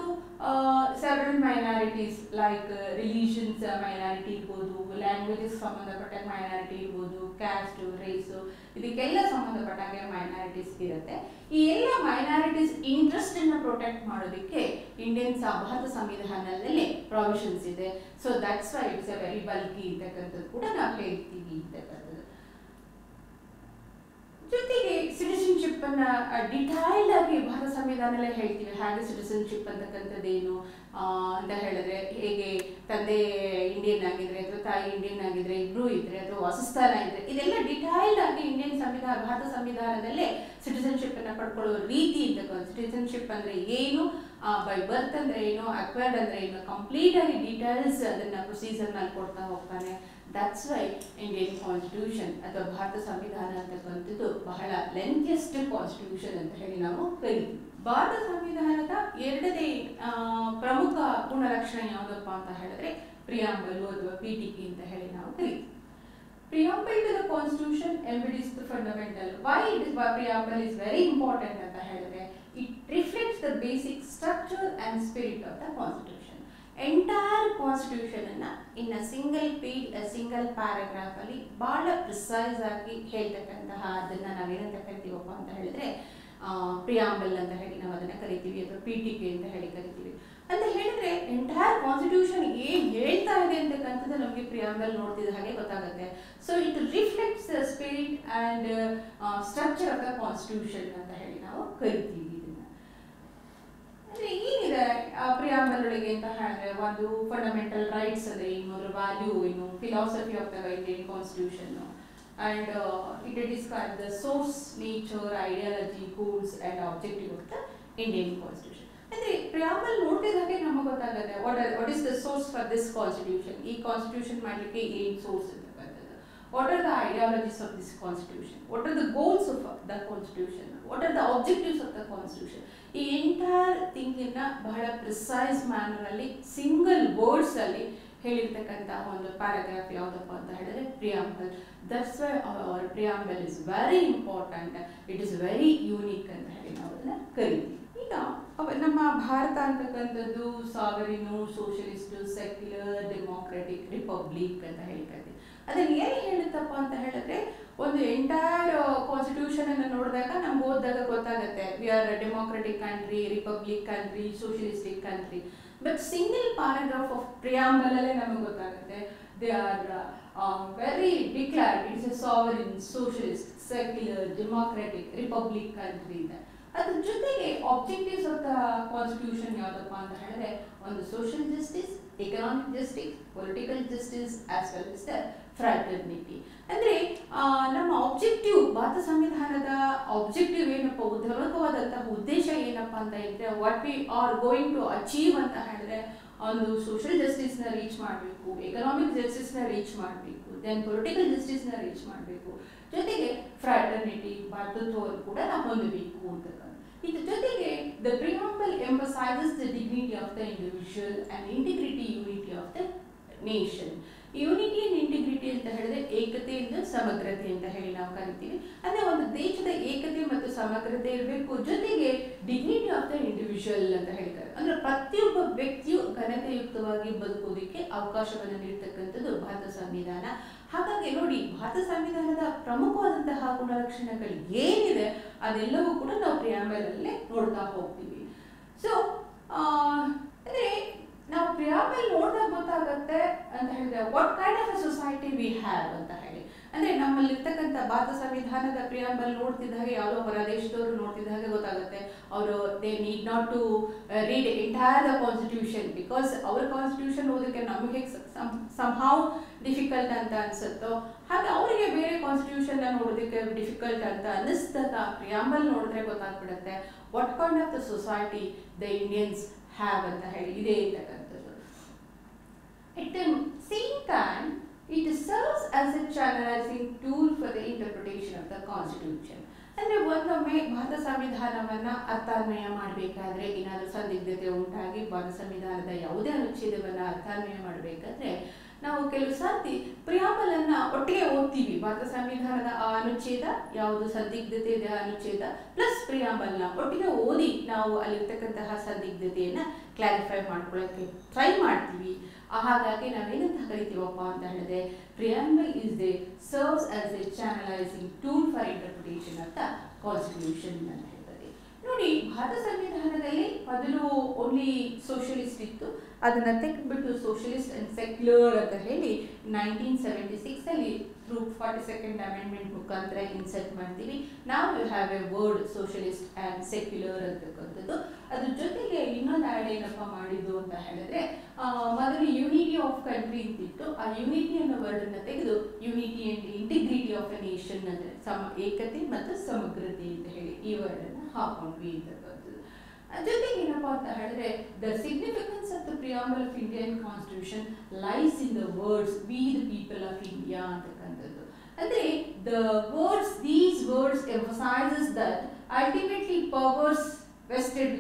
several minorities like religions minority ಇರ್ಬೋದು, ಲ್ಯಾಂಗ್ವೇಜಸ್ ಸಂಬಂಧಪಟ್ಟ ಮೈನಾರಿಟಿ ಇರ್ಬೋದು, ಕ್ಯಾಸ್ಟ್ ರೇಸು ಇದಕ್ಕೆಲ್ಲ ಸಂಬಂಧಪಟ್ಟಾಗೆ ಮೈನಾರಿಟೀಸ್ ಇರುತ್ತೆ. ಈ ಎಲ್ಲ ಮೈನಾರಿಟೀಸ್ ಇಂಟ್ರೆಸ್ಟ್ ಅನ್ನು ಪ್ರೊಟೆಕ್ಟ್ ಮಾಡೋದಕ್ಕೆ ಇಂಡಿಯನ್ ಭಾರತ ಸಂವಿಧಾನದಲ್ಲಿ ಪ್ರಾವಿಷನ್ಸ್ ಇದೆ. So that's why it's A very bulky ಅಂತಕ್ಕಂಥದ್ದು ಕೂಡ ನಾವು ಹೇಳ್ತೀವಿ ಅಂತಕ್ಕಂಥದ್ದು. ಜೊತೆಗೆ ಸಿಟಿಸನ್ಶಿಪ್ ಅನ್ನ ಡಿಟೈಲ್ಡ್ ಆಗಿ ಭಾರತ ಸಂವಿಧಾನದಲ್ಲೇ ಹೇಳ್ತೀವಿ. ಹಾಗೆ ಸಿಟಿಸನ್ಶಿಪ್ ಅಂತಕ್ಕಂಥದ್ದೇನು ಅಂತ ಹೇಳಿದ್ರೆ, ಹೇಗೆ ತಂದೆ ಇಂಡಿಯನ್ ಆಗಿದ್ರೆ ಅಥವಾ ತಾಯಿ ಇಂಡಿಯನ್ ಆಗಿದ್ರೆ ಇಬ್ರು ಇದ್ರೆ ಅಥವಾ ವಾಸಸ್ಥಾನ ಇದ್ರೆ, ಇದೆಲ್ಲ ಡಿಟೈಲ್ಡ್ ಆಗಿ ಇಂಡಿಯನ್ ಭಾರತ ಸಂವಿಧಾನದಲ್ಲೇ ಸಿಟಿಸನ್ಶಿಪ್ ಅನ್ನ ಪಡ್ಕೊಳ್ಳೋ ರೀತಿ ಅಂತಕ್ಕಂಥ. ಸಿಟಿಸನ್ಶಿಪ್ ಅಂದ್ರೆ ಏನು, ಬೈ ಬರ್ತ್ ಅಂದ್ರೆ ಏನು, ಅಕ್ವೈರ್ಡ್ ಅಂದ್ರೆ ಏನು, ಕಂಪ್ಲೀಟ್ ಆಗಿ ಡೀಟೇಲ್ಸ್ ಅದನ್ನ ಪ್ರೊಸೀಜರ್ ನಲ್ಲಿ ಕೊಡ್ತಾ ಹೋಗ್ತಾನೆ. ದಟ್ಸ್ ವೈ ಇಂಡಿಯನ್ ಕಾನ್ಸ್ಟಿಟ್ಯೂಷನ್ ಅಥವಾ ಭಾರತ ಸಂವಿಧಾನ ಅಂತಕ್ಕಂಥದ್ದು ಬಹಳ ಲೆಂಥಿಯೆಸ್ಟ್ ಕಾನ್ಸ್ಟಿಟ್ಯೂಷನ್ ಅಂತ ಹೇಳಿ ನಾವು ಕರಿತೀವಿ. ಭಾರತ ಸಂವಿಧಾನದ ಎರಡನೇ ಪ್ರಮುಖ ಗುಣಲಕ್ಷಣ ಯಾವುದಪ್ಪ ಅಂತ ಹೇಳಿದ್ರೆ ಪ್ರಿಯಾಂಬಲ್ ಅಥವಾ ಪೀಠಿಕೆ ಅಂತ ಹೇಳಿ ನಾವು ಕರಿತೀವಿ. Preamble to the Constitution embodies the fundamental. Why it is preamble is very important ಅಂತ ಹೇಳಿದ್ರೆ it reflects the basic structure and spirit of the Constitution. Entire Constitution ಅನ್ನ in a single page, a single paragraph ಅಲ್ಲಿ ಬಹಳ precise ಆಗಿ ಹೇಳ್ತಕ್ಕಂತಹ ಅದನ್ನ ನಾವೇನಂತ ಕರಿತೀವಪ್ಪ ಅಂತ ಹೇಳಿದ್ರೆ ಪ್ರಿಯಾಂಬಲ್ ಅಂತ ಹೇಳಿ ನಾವು ಅದನ್ನ ಕರಿತೀವಿ, ಅಥವಾ ಪೀಠಿಕೆ ಅಂತ ಹೇಳಿ ಕರಿತೀವಿ. ಅಂತ ಹೇಳಿದ್ರೆ ಎಂಟೈರ್ ಕಾನ್ಸ್ಟಿಟ್ಯೂಷನ್ ಏನ್ ಹೇಳ್ತಾ ಇದೆ ಅಂತಕ್ಕಂಥದ್ದು ನಮಗೆ ಪ್ರಿಯಾಂಬಲ್ ನೋಡ್ತಿದ್ದ ಹಾಗೆ ಗೊತ್ತಾಗುತ್ತೆ. So it reflects the spirit and structure of the constitution ಅಂತ ಹೇಳಿ ನಾವು ಕರಿತೀವಿ. ಇದನ್ನ ಅಂದ್ರೆ ಏನಿದೆ ಪ್ರಿಯಾಂಬಲ್ ಒಳಗೆ ಅಂತ ಹೇಳಿದ್ರೆ, ಒಂದು ಫಂಡಮೆಂಟಲ್ ರೈಟ್ಸ್ ಅಂದ್ರೆ ಏನು, ಅದ್ರ ವ್ಯಾಲ್ಯೂ ಏನು, philosophy of the Indian constitution, and it describes the source, nature, ideology, goals and objective of the Indian Constitution. ಅಂದ್ರೆ ಪ್ರಿಯಾಂಬಲ್ ನೋಡ್ತಿದ್ದಾಗೆ ನಮಗೆ ಗೊತ್ತಾಗುತ್ತೆ what is the source for this constitution. ಈ ಕಾನ್ಸ್ಟಿಟ್ಯೂಷನ್ ಮಾಡಲಿಕ್ಕೆ ಏನ್ ಸೋರ್ಸ್ ಅಂತಕ್ಕಂಥದ್ದು, what are the ideologies of this constitution, what are the goals of the constitution, what are the objectives of the constitution. ಈ entire ಥಿಂಗಿನ ಬಹಳ precise manner ಅಲ್ಲಿ single words ಅಲ್ಲಿ ಹೇಳಿರ್ತಕ್ಕಂಥ ಒಂದು ಪ್ಯಾರಾಗ್ರಾಫ್ ಯಾವುದಪ್ಪ ಅಂತ ಹೇಳಿದ್ರೆ preamble. That's why our preamble is very important, it is very unique ಅಂತ ಹೇಳಿ ನಾವು ಅದನ್ನ ಕರಿತೀವಿ. ಈಗ ನಮ್ಮ ಭಾರತ ಅಂತಕ್ಕಂಥದ್ದು ಸಾವರಿನು, ಸೋಷಲಿಸ್ಟ್, ಸೆಕ್ಯುಲರ್, ಡೆಮೋಕ್ರೆಟಿಕ್, ರಿಪಬ್ಲಿಕ್ ಅಂತ ಹೇಳಿ ಕರಿತೀವಿ. ಅದನ್ನ ಏನು ಹೇಳುತ್ತಪ್ಪ ಅಂತ ಹೇಳಿದ್ರೆ, ಒಂದು ಎಂಟೈರ್ ಕಾನ್ಸ್ಟಿಟ್ಯೂಷನ್ ಅನ್ನು ನೋಡಿದಾಗ ನಮ್ಗೆ ಓದಿದಾಗ ಗೊತ್ತಾಗುತ್ತೆ we are democratic country, republic country, socialistic country. But single paragraph of preamble ಅಲ್ಲೇ ನಮಗೆ ಗೊತ್ತಾಗುತ್ತೆ they are very declared it's A sovereign, socialist, secular, democratic, republic country ಇದೆ. ಅದ್ರ ಜೊತೆಗೆ ಆಬ್ಜೆಕ್ಟಿವ್ಸ್ ಆಫ್ ದ ಕಾನ್ಸ್ಟಿಟ್ಯೂಷನ್ ಯಾವುದಪ್ಪ ಅಂತ ಹೇಳಿದ್ರೆ, ಒಂದು social justice, economic justice, political justice as well as the fraternity. ಅಂದ್ರೆ ನಮ್ಮ ಆಬ್ಜೆಕ್ಟಿವ್, ಭಾರತ ಸಂವಿಧಾನದ ಆಬ್ಜೆಕ್ಟಿವ್ ಏನಪ್ಪ, ಪ್ರಮುಖವಾದಂತಹ ಉದ್ದೇಶ ಏನಪ್ಪ ಅಂತ ಹೇಳಿದ್ರೆ, what we are going to achieve ಅಂತ ಹೇಳಿದ್ರೆ, ಒಂದು ಸೋಷಿಯಲ್ ಜಸ್ಟಿಸ್ನ ರೀಚ್ ಮಾಡಬೇಕು, ಎಕನಾಮಿಕ್ ಜಸ್ಟಿಸ್ನ ರೀಚ್ ಮಾಡಬೇಕು, ದೆನ್ ಪೊಲಿಟಿಕಲ್ ಜಸ್ಟಿಸ್ನ ರೀಚ್ ಮಾಡಬೇಕು, ಜೊತೆಗೆ ಫ್ರಾಟರ್ನಿಟಿ, ಭಾತೃತ್ವವನ್ನು ಕೂಡ ನಾವು ಹೊಂದಬೇಕು ಅಂತಕ್ಕಂಥ. ಇದ್ರ ಜೊತೆಗೆ the preamble emphasises the dignity of the individual and integrity, unity of the nation. Unity and integrity ಅಂತ ಹೇಳಿದ್ರೆ ಏಕತೆಯಿಂದ ಸಮಗ್ರತೆ ಅಂತ ಹೇಳಿ ನಾವು ಕರಿತೀವಿ. ಅಂದ್ರೆ ಒಂದು ದೇಶದ ಏಕತೆ ಮತ್ತು ಸಮಗ್ರತೆ ಇರಬೇಕು, ಜೊತೆಗೆ ಡಿಗ್ನಿಟಿ ಆಫ್ ದ ಇಂಡಿವಿಜುವಲ್ ಅಂತ ಹೇಳ್ತಾರೆ. ಅಂದ್ರೆ ಪ್ರತಿಯೊಬ್ಬ ವ್ಯಕ್ತಿಯು ಘನತೆಯುಕ್ತವಾಗಿ ಬದುಕೋದಕ್ಕೆ ಅವಕಾಶವನ್ನು ನೀಡ್ತಕ್ಕಂಥದ್ದು ಭಾರತ ಸಂವಿಧಾನ. ಹಾಗಾಗಿ ನೋಡಿ, ಭಾರತ ಸಂವಿಧಾನದ ಪ್ರಮುಖವಾದಂತಹ ಗುಣಲಕ್ಷಣಗಳು ಏನಿದೆ ಅದೆಲ್ಲವೂ ಕೂಡ ನಾವು ಪ್ರಿಯಾಂಬಲ್ ಅಲ್ಲೇ ನೋಡ್ತಾ ಹೋಗ್ತೀವಿ. ಸೊ ಅಂದ್ರೆ ನಾವು ಪ್ರಿಯಾಂಬಲ್ ನೋಡಿದಾಗ ಗೊತ್ತಾಗುತ್ತೆ ಅಂತ ಹೇಳಿದ್ರೆ what kind of a society we have ಅಂತ ಹೇಳಿ. ಅಂದ್ರೆ ನಮ್ಮಲ್ಲಿರ್ತಕ್ಕಂಥ ಭಾರತ ಸಂವಿಧಾನದ ಪ್ರಿಯಾಂಬಲ್ ನೋಡ್ತಿದ್ದ ಹಾಗೆ ಯಾವುದೋ ಹೊರ ದೇಶದವರು ನೋಡ್ತಿದ್ದ ಹಾಗೆ ಗೊತ್ತಾಗುತ್ತೆ. ಅವರು they need not to read entire the constitution, because ಅವರ ಕಾನ್ಸ್ಟಿಟ್ಯೂಷನ್ ಓದಕ್ಕೆ ನಮಗೆ ಸಂಹಾವ್ ಡಿಫಿಕಲ್ಟ್ ಅಂತ ಅನ್ಸುತ್ತೋ ಹಾಗೆ ಅವರಿಗೆ ಬೇರೆ ಕಾನ್ಸ್ಟಿಟ್ಯೂಷನ್ ನೋಡೋದಕ್ಕೆ ಡಿಫಿಕಲ್ಟ್ ಅಂತ ಅನ್ನಿಸ್ದಾಗ ಪ್ರಿಯಾಂಬಲ್ ನೋಡಿದ್ರೆ ಗೊತ್ತಾಗ್ಬಿಡುತ್ತೆ what kind of the society the Indians have ಅಂತ ಹೇಳಿ ಇದೆ ಇರ್ತಕ್ಕಂಥದ್ದು. At the same time, it serves as a channelizing tool for the interpretation of the constitution. ಅಂದ್ರೆ ಒಂದೊಮ್ಮೆ ಭಾರತ ಸಂವಿಧಾನವನ್ನ ಅರ್ಥಾನ್ವಯ ಮಾಡಬೇಕಾದ್ರೆ, ಏನಾದರೂ ಸಂದಿಗ್ಧತೆ ಉಂಟಾಗಿ ಭಾರತ ಸಂವಿಧಾನದ ಯಾವುದೇ ಅನುಚ್ಛೇದವನ್ನ ಅರ್ಥಾನ್ವಯ ಮಾಡಬೇಕಾದ್ರೆ ನಾವು ಕೆಲವು ಸರ್ತಿ ಪ್ರಿಯಾಂಬಲ್ ಅನ್ನ ಒಟ್ಟಿಗೆ ಓದ್ತೀವಿ. ಭಾರತ ಸಂವಿಧಾನದ ಆ ಅನುಚ್ಛೇದ ಯಾವುದು ಸಂದಿಗ್ಧತೆ ಇದೆ ಅನುಚ್ಛೇದ ಪ್ಲಸ್ ಪ್ರಿಯಾಂಬಲ್ನ ಒಟ್ಟಿಗೆ ಓದಿ ನಾವು ಅಲ್ಲಿರ್ತಕ್ಕಂತಹ ಸಂದಿಗ್ಧತೆಯನ್ನ ಕ್ಲಾರಿಫೈ ಮಾಡ್ಕೊಳ್ಳೋಕ್ಕೆ ಟ್ರೈ ಮಾಡ್ತೀವಿ. ಹಾಗಾಗಿ ನಾವೇನಂತ ಕರಿತೀವಪ್ಪ ಅಂತ ಹೇಳಿದ್ರೆ preamble is the serves as a channelizing tool for interpretation of the constitution ಅಂತ ಹೇಳ್ತಾರೆ. ನೋಡಿ, ಭಾರತ ಸಂವಿಧಾನದಲ್ಲಿ ಮೊದಲು ಓನ್ಲಿ ಸೋಷಿಯಲಿಸ್ಟ್ ಇತ್ತು, ಅದನ್ನ ತೆಗೆದ್ಬಿಟ್ಟು ಸೋಷಿಯಲಿಸ್ಟ್ ಅಂಡ್ ಸೆಕ್ಯುಲರ್ ಅಂತ ಹೇಳಿ 1976 ಅಲ್ಲಿ ಥ್ರೂ 42nd ಅಮೆಂಡ್ಮೆಂಟ್ ಮುಖಾಂತರ ಇನ್ಸರ್ಟ್ ಮಾಡ್ತೀವಿ. ನಾವು you have a word socialist and secular ಅಂತಕ್ಕಂಥದ್ದು. ಅದ್ರ ಜೊತೆಗೆ ಇನ್ನೊಂದು ಆ್ಯಡ್ ಏನಪ್ಪ ಮಾಡಿದ್ದು ಅಂತ ಹೇಳಿದ್ರೆ ಮೊದಲು ಯೂನಿಟಿ ಆಫ್ ಕಂಟ್ರಿ ಅಂತಿತ್ತು, ಆ ಯೂನಿಟಿ ಅನ್ನೋ ವರ್ಡನ್ನು ತೆಗೆದು unity and integrity of A nation ಅಂದರೆ ಏಕತೆ ಮತ್ತು ಸಮಗ್ರತೆ ಅಂತ ಹೇಳಿ ಈ ವರ್ಡನ್ನು ಹಾಕೊಂಡ್ವಿ ಅಂತಕ್ಕಂಥದ್ದು. ಜೊತೆಗೆ ಏನಪ್ಪಾ ಅಂತ ಹೇಳಿದ್ರೆ the significance of the preamble of Indian constitution lies in the words we the people of India ಅಂತಕ್ಕಂಥದ್ದು. ಅಂದ್ರೆ these words emphasizes that ultimately powers vested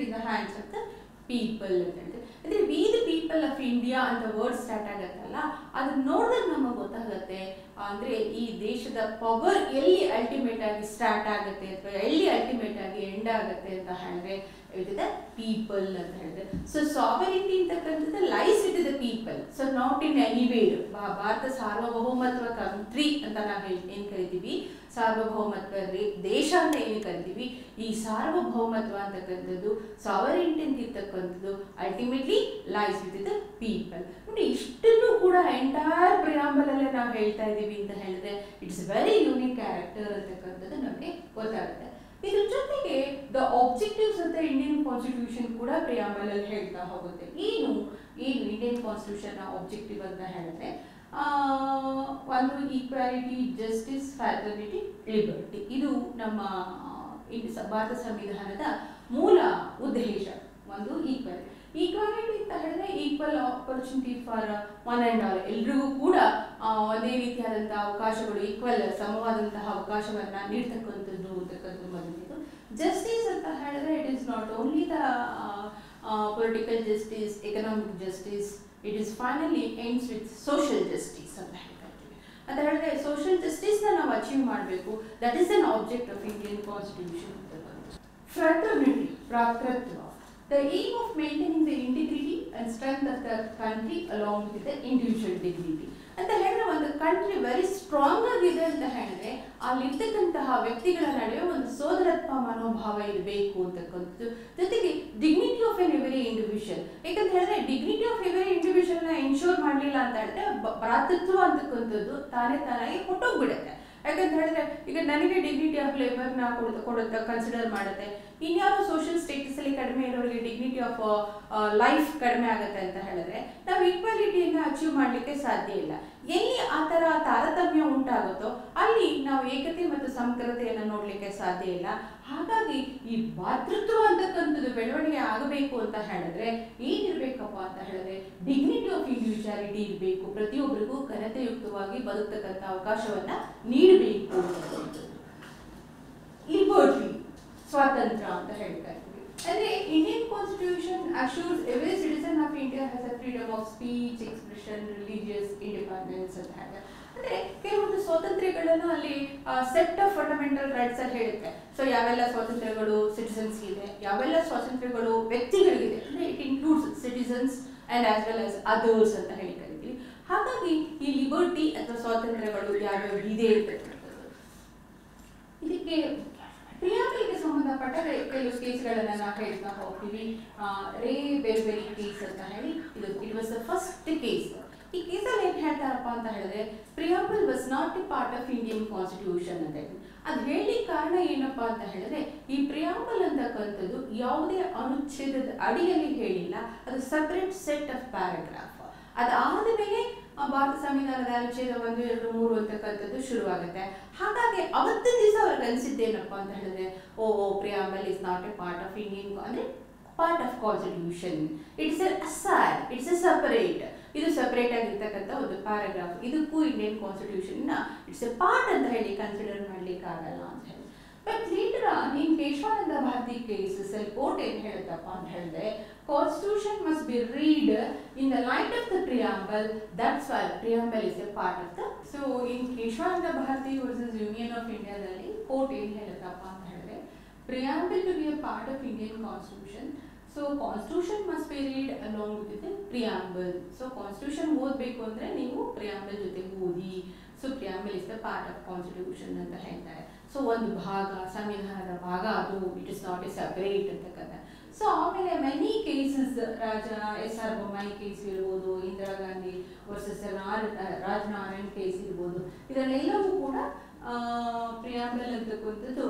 in the hands of the people ಅಂತ ಹೇಳಿದ್ರೆ, ಅಂದ್ರೆ we the people of India ಅಂತ word start ಆಗತ್ತಲ್ಲ, ಅದನ್ನ ನೋಡಿದಾಗ ನಮಗೆ ಗೊತ್ತಾಗುತ್ತೆ ಅಂದ್ರೆ ಈ ದೇಶದ ಪವರ್ ಎಲ್ಲಿ ಅಲ್ಟಿಮೇಟ್ ಆಗಿ ಸ್ಟಾರ್ಟ್ ಆಗುತ್ತೆ ಅಥವಾ ಎಲ್ಲಿ ಅಲ್ಟಿಮೇಟ್ ಆಗಿ ಎಂಡ್ ಆಗುತ್ತೆ ಅಂತ ಹೇಳಿದ್ರೆ ಇಟ್ ಪೀಪಲ್ ಅಂತ ಹೇಳಿದ್ರೆ. ಸೊ ಸಾವರಿಟಿ ಅಂತಕ್ಕಂಥದ್ದು lies it the people, so not in anywhere. Bharat ಸಾರ್ವಭೌಮತ್ವ ಕಂಟ್ರಿ ಅಂತ ನಾವು ಏನ್ ಕರಿತೀವಿ, ಸಾರ್ವಭೌಮತ್ವ ದೇಶ ಅಂತ ಏನು ಕರಿತೀವಿ, ಈ ಸಾರ್ವಭೌಮತ್ವ ಅಂತಕ್ಕಂಥದ್ದು ಸಾವರಿಟಿ ಅಂತ ಇರ್ತಕ್ಕಂಥದ್ದು ultimately lies with the people. ನೋಡಿ, ಇಷ್ಟನ್ನು ಕೂಡ ಎಂಟೈರ್ ಪ್ರಿಯಾಂಬಲ್ ಅಲ್ಲೇ ನಾವು ಹೇಳ್ತಾ ಇದ್ದೀವಿ ಅಂತ ಹೇಳಿದ್ರೆ ಇಟ್ಸ್ ವೆರಿ ಯೂನಿಕ್ ಕ್ಯಾರೆಕ್ಟರ್ ಅಂತಕ್ಕಂಥದ್ದು ನಮಗೆ ಗೊತ್ತಾಗುತ್ತೆ. ಇದ್ರ ಜೊತೆಗೆ the objectives of the Indian constitution ಕೂಡ ಪ್ರಿಯಾಂಬಲ್ ಅಲ್ಲಿ ಹೇಳ್ತಾ ಹೋಗುತ್ತೆ. ಏನು ಇಂಡಿಯನ್ ಕಾನ್ಸ್ಟಿಟ್ಯೂಷನ್ ಆಬ್ಜೆಕ್ಟಿವ್ ಅಂತ ಹೇಳಿದ್ರೆ ಒಂದು ಈಕ್ವಾಲಿಟಿ, ಜಸ್ಟಿಸ್, ಫ್ಯಾಟರ್ನಿಟಿ, ಲಿಬರ್ಟಿ. ಇದು ನಮ್ಮ ಭಾರತ ಸಂವಿಧಾನದ ಮೂಲ ಉದ್ದೇಶ. ಒಂದು ಈಕ್ವಾಲಿಟಿ ಅಂತ ಹೇಳಿದ್ರೆ equal opportunity for one and all, ಎಲ್ರಿಗೂ ಕೂಡ ಒಂದೇ ರೀತಿಯಾದಂತಹ ಅವಕಾಶಗಳು, ಈಕ್ವಲ್ ಸಮವಾದಂತಹ ಅವಕಾಶವನ್ನ ನೀಡ್ತಕ್ಕಂಥದ್ದು ಅಂತಕ್ಕಂಥದ್ದು ಮೊದಲಿದ್ದು. ಜಸ್ಟಿಸ್ ಅಂತ ಹೇಳಿದ್ರೆ it is not only the political justice, economic justice, it is finally ends with social justice ಅಂತ ಹೇಳ್ತೀವಿ. ಅಂತ ಹೇಳಿದ್ರೆ ಸೋಷಿಯಲ್ ಜಸ್ಟಿಸ್ನ ನಾವು ಅಚೀವ್ ಮಾಡಬೇಕು, that is an object of Indian constitution. Fraternity, ಭ್ರಾತೃತ್ವ, the aim of maintaining the integrity and strength of the country along with the individual dignity. ಅಂತ ಹೇಳಿದ್ರೆ ಒಂದು ಕಂಟ್ರಿ ವೆರಿ ಸ್ಟ್ರಾಂಗ್ ಆಗಿದೆ ಅಂತ ಹೇಳಿದ್ರೆ ಅಲ್ಲಿರ್ತಕ್ಕಂತಹ ವ್ಯಕ್ತಿಗಳ ನಡುವೆ ಒಂದು ಸೋದರತ್ವ ಮನೋಭಾವ ಇರಬೇಕು ಅಂತಕ್ಕಂಥದ್ದು. ಜೊತೆಗೆ dignity of N every individual, ಯಾಕಂತ ಹೇಳಿದ್ರೆ ಡಿಗ್ನಿಟಿ ಆಫ್ ಎವರಿ ಇಂಡಿವಿಜುವಲ್ ನ ಎನ್ಶೋರ್ ಮಾಡಲಿಲ್ಲ ಅಂತ ಹೇಳಿದ್ರೆ ಭ್ರಾತೃತ್ವ ಅಂತಕ್ಕಂಥದ್ದು ತಾನಾಗಿ ಹೊಟ್ಟೋಗ್ಬಿಡುತ್ತೆ. ಯಾಕಂತ ಹೇಳಿದ್ರೆ ಈಗ ನನಗೆ ಡಿಗ್ನಿಟಿ ಆಫ್ ಲೇಬರ್ನ ಕೊಡುತ್ತೆ, ಕನ್ಸಿಡರ್ ಮಾಡುತ್ತೆ. ಇನ್ಯಾರು ಸೋಷಿಯಲ್ ಸ್ಟೇಟಸ್ ಅಲ್ಲಿ ಕಡಿಮೆ ಇರೋರಿಗೆ ಡಿಗ್ನಿಟಿ ಆಫ್ ಲೈಫ್ ಕಡಿಮೆ ಆಗುತ್ತೆ ಅಂತ ಹೇಳಿದ್ರೆ ನಾವು ಈಕ್ವಾಲಿಟಿಯನ್ನು ಅಚೀವ್ ಮಾಡಲಿಕ್ಕೆ ಸಾಧ್ಯ ಇಲ್ಲ. ಎಲ್ಲಿ ಆ ಥರ ತಾರತಮ್ಯ ಉಂಟಾಗುತ್ತೋ ಅಲ್ಲಿ ನಾವು ಏಕತೆ ಮತ್ತು ಸಮಗ್ರತೆಯನ್ನು ನೋಡಲಿಕ್ಕೆ ಸಾಧ್ಯ ಇಲ್ಲ. ಹಾಗಾಗಿ ಈ ಭ್ರಾತೃತ್ವ ಅಂತಕ್ಕಂಥದ್ದು ಬೆಳವಣಿಗೆ ಆಗಬೇಕು ಅಂತ ಹೇಳಿದ್ರೆ ಏನಿರಬೇಕಪ್ಪ ಅಂತ ಹೇಳಿದ್ರೆ ಡಿಗ್ನಿಟಿ ಆಫ್ ಇಂಡಿವಿಜುವಾಲಿಟಿ ಇರಬೇಕು, ಪ್ರತಿಯೊಬ್ಬರಿಗೂ ಘನತೆಯುಕ್ತವಾಗಿ ಬದುಕತಕ್ಕಂಥ ಅವಕಾಶವನ್ನ ನೀಡಬೇಕು. ಲಿಬರ್ಟಿ, ಸ್ವಾತಂತ್ರ್ಯ ಅಂತ ಹೇಳ್ತಾ ಇದ್ದೀವಿ. ಅಂದ್ರೆ Indian constitution assures every citizen of India has a freedom of speech, expression, religious independence ಅಂತ ಹೇಳಿದ್ರೆ ಅಂದ್ರೆ ಕೆಲವೊಂದು ಸ್ವಾತಂತ್ರ್ಯಗಳನ್ನು ಅಲ್ಲಿ ಸೆಟ್ ಆಫ್ ಫಂಡಮೆಂಟಲ್ ರೈಟ್ಸ್ ಅಲ್ಲಿ ಹೇಳುತ್ತೆ. ಸೊ ಯಾವೆಲ್ಲ ಸ್ವಾತಂತ್ರ್ಯಗಳು ಸಿಟಿಸನ್ಸ್ ಇದೆ, ಯಾವೆಲ್ಲ ಸ್ವಾತಂತ್ರ್ಯಗಳು ವ್ಯಕ್ತಿಗಳಿಗಿದೆ, ಅಂದ್ರೆ it includes citizens and as well as others ಅಂತ ಹೇಳಿ ಕರಿತೀವಿ. ಹಾಗಾಗಿ ಈ ಲಿಬರ್ಟಿ ಅಥವಾ ಸ್ವಾತಂತ್ರ್ಯಗಳು ಯಾವ್ಯಾವ ಇದೆ ಅಂತಕ್ಕಂಥದ್ದು. ಇದಕ್ಕೆ ಪ್ರಿಯಾಂಬಲ್ಗೆ ಸಂಬಂಧಪಟ್ಟ ಕೆಲವು ಕೇಸ್ಗಳನ್ನ ನಾವು ಹೇಳ್ತಾ ಹೋಗ್ತೀವಿ. ರೇ ಬೆರ್ಬೆರಿ ಕೇಸ್ ಅಂತ ಹೇಳಿ, it was the first case. ಈ ಕೇಸಲ್ಲಿ ಏನ್ ಹೇಳ್ತಾರಪ್ಪ ಅಂತ ಹೇಳಿದ್ರೆ, preamble was not a part of Indian constitution ಅಂತ ಹೇಳಿ. ಅದು ಹೇಳಲಿಕ್ಕೆ ಕಾರಣ ಏನಪ್ಪಾ ಅಂತ ಹೇಳಿದ್ರೆ, ಈ ಪ್ರಿಯಾಂಬಲ್ ಅಂತಕ್ಕಂಥದ್ದು ಯಾವುದೇ ಅನುಚ್ಛೇದದ ಅಡಿಯಲ್ಲಿ ಹೇಳಿಲ್ಲ, ಅದು ಸಪರೇಟ್ ಸೆಟ್ ಆಫ್ ಪ್ಯಾರಾಗ್ರಾಫ್. ಅದಾದ ಮೇಲೆ ಭಾರತ ಸಂವಿಧಾನದ ಅನುಚ್ಛೇದ 1, 2, 3 ಅಂತಕ್ಕಂಥದ್ದು ಶುರುವಾಗುತ್ತೆ. ಹಾಗಾಗಿ ಅವತ್ತಿನ ದಿವಸ ಅವ್ರಿಗೆ ಅನಿಸಿದ್ದೇನಪ್ಪ ಅಂತ ಹೇಳಿದ್ರೆ, preamble is not a part of Indian, ಅಂದ್ರೆ part of constitution, it's a aside, it's a separate, ಇದು ಸಪರೇಟ್ ಆಗಿರ್ತಕ್ಕಂಥ ಒಂದು ಪ್ಯಾರಾಗ್ರಾಫ್, ಇದಕ್ಕೂ Indian constitution it's a part ಅಂತ ಹೇಳಿ ಕನ್ಸಿಡರ್ ಮಾಡ್ಲಿಕ್ಕೆ ಆಗಲ್ಲ ಅಂತ ಹೇಳಿ. But later in Kesavananda Bharati cases ಅಲ್ಲಿ ಕೋರ್ಟ್ ಏನ್ ಹೇಳುತ್ತಪ್ಪ ಅಂತ ಹೇಳಿದ್ರೆ, constitution must be read in the light of the preamble, that's why preamble is a part of the. So in Kesavananda Bharati versus union of ಇಂಡಿಯಾದಲ್ಲಿ ಕೋರ್ಟ್ ಏನ್ ಹೇಳುತ್ತಪ್ಪ ಅಂತ ಹೇಳಿದ್ರೆ, preamble to be a part of Indian constitution, so constitution must be read along with the preamble. So constitution ಓದಬೇಕು ಅಂದ್ರೆ ನೀವು preamble ಜೊತೆ ಓದಿ. So preamble is the part of constitution ಅಂತ ಹೇಳ್ತಾರೆ. ಸೊ ಒಂದು ಭಾಗ, ಸಂವಿಧಾನದ ಭಾಗ ಅದು, it is not a separate ಅಂತಕ್ಕಂಥ. ಸೊ ಆಮೇಲೆ many cases, S R. Bommai case ಇರ್ಬೋದು, ಇಂದಿರಾ ಗಾಂಧಿ ವರ್ಸಸ್ ರಾಜನಾರಾಯಣ್ ಕೇಸ್ ಇರ್ಬೋದು, ಇದರಲ್ಲೆಲ್ಲವೂ ಕೂಡ ಪ್ರಿಯಾಂಬಲ್ ಅಂತಕ್ಕಂಥದ್ದು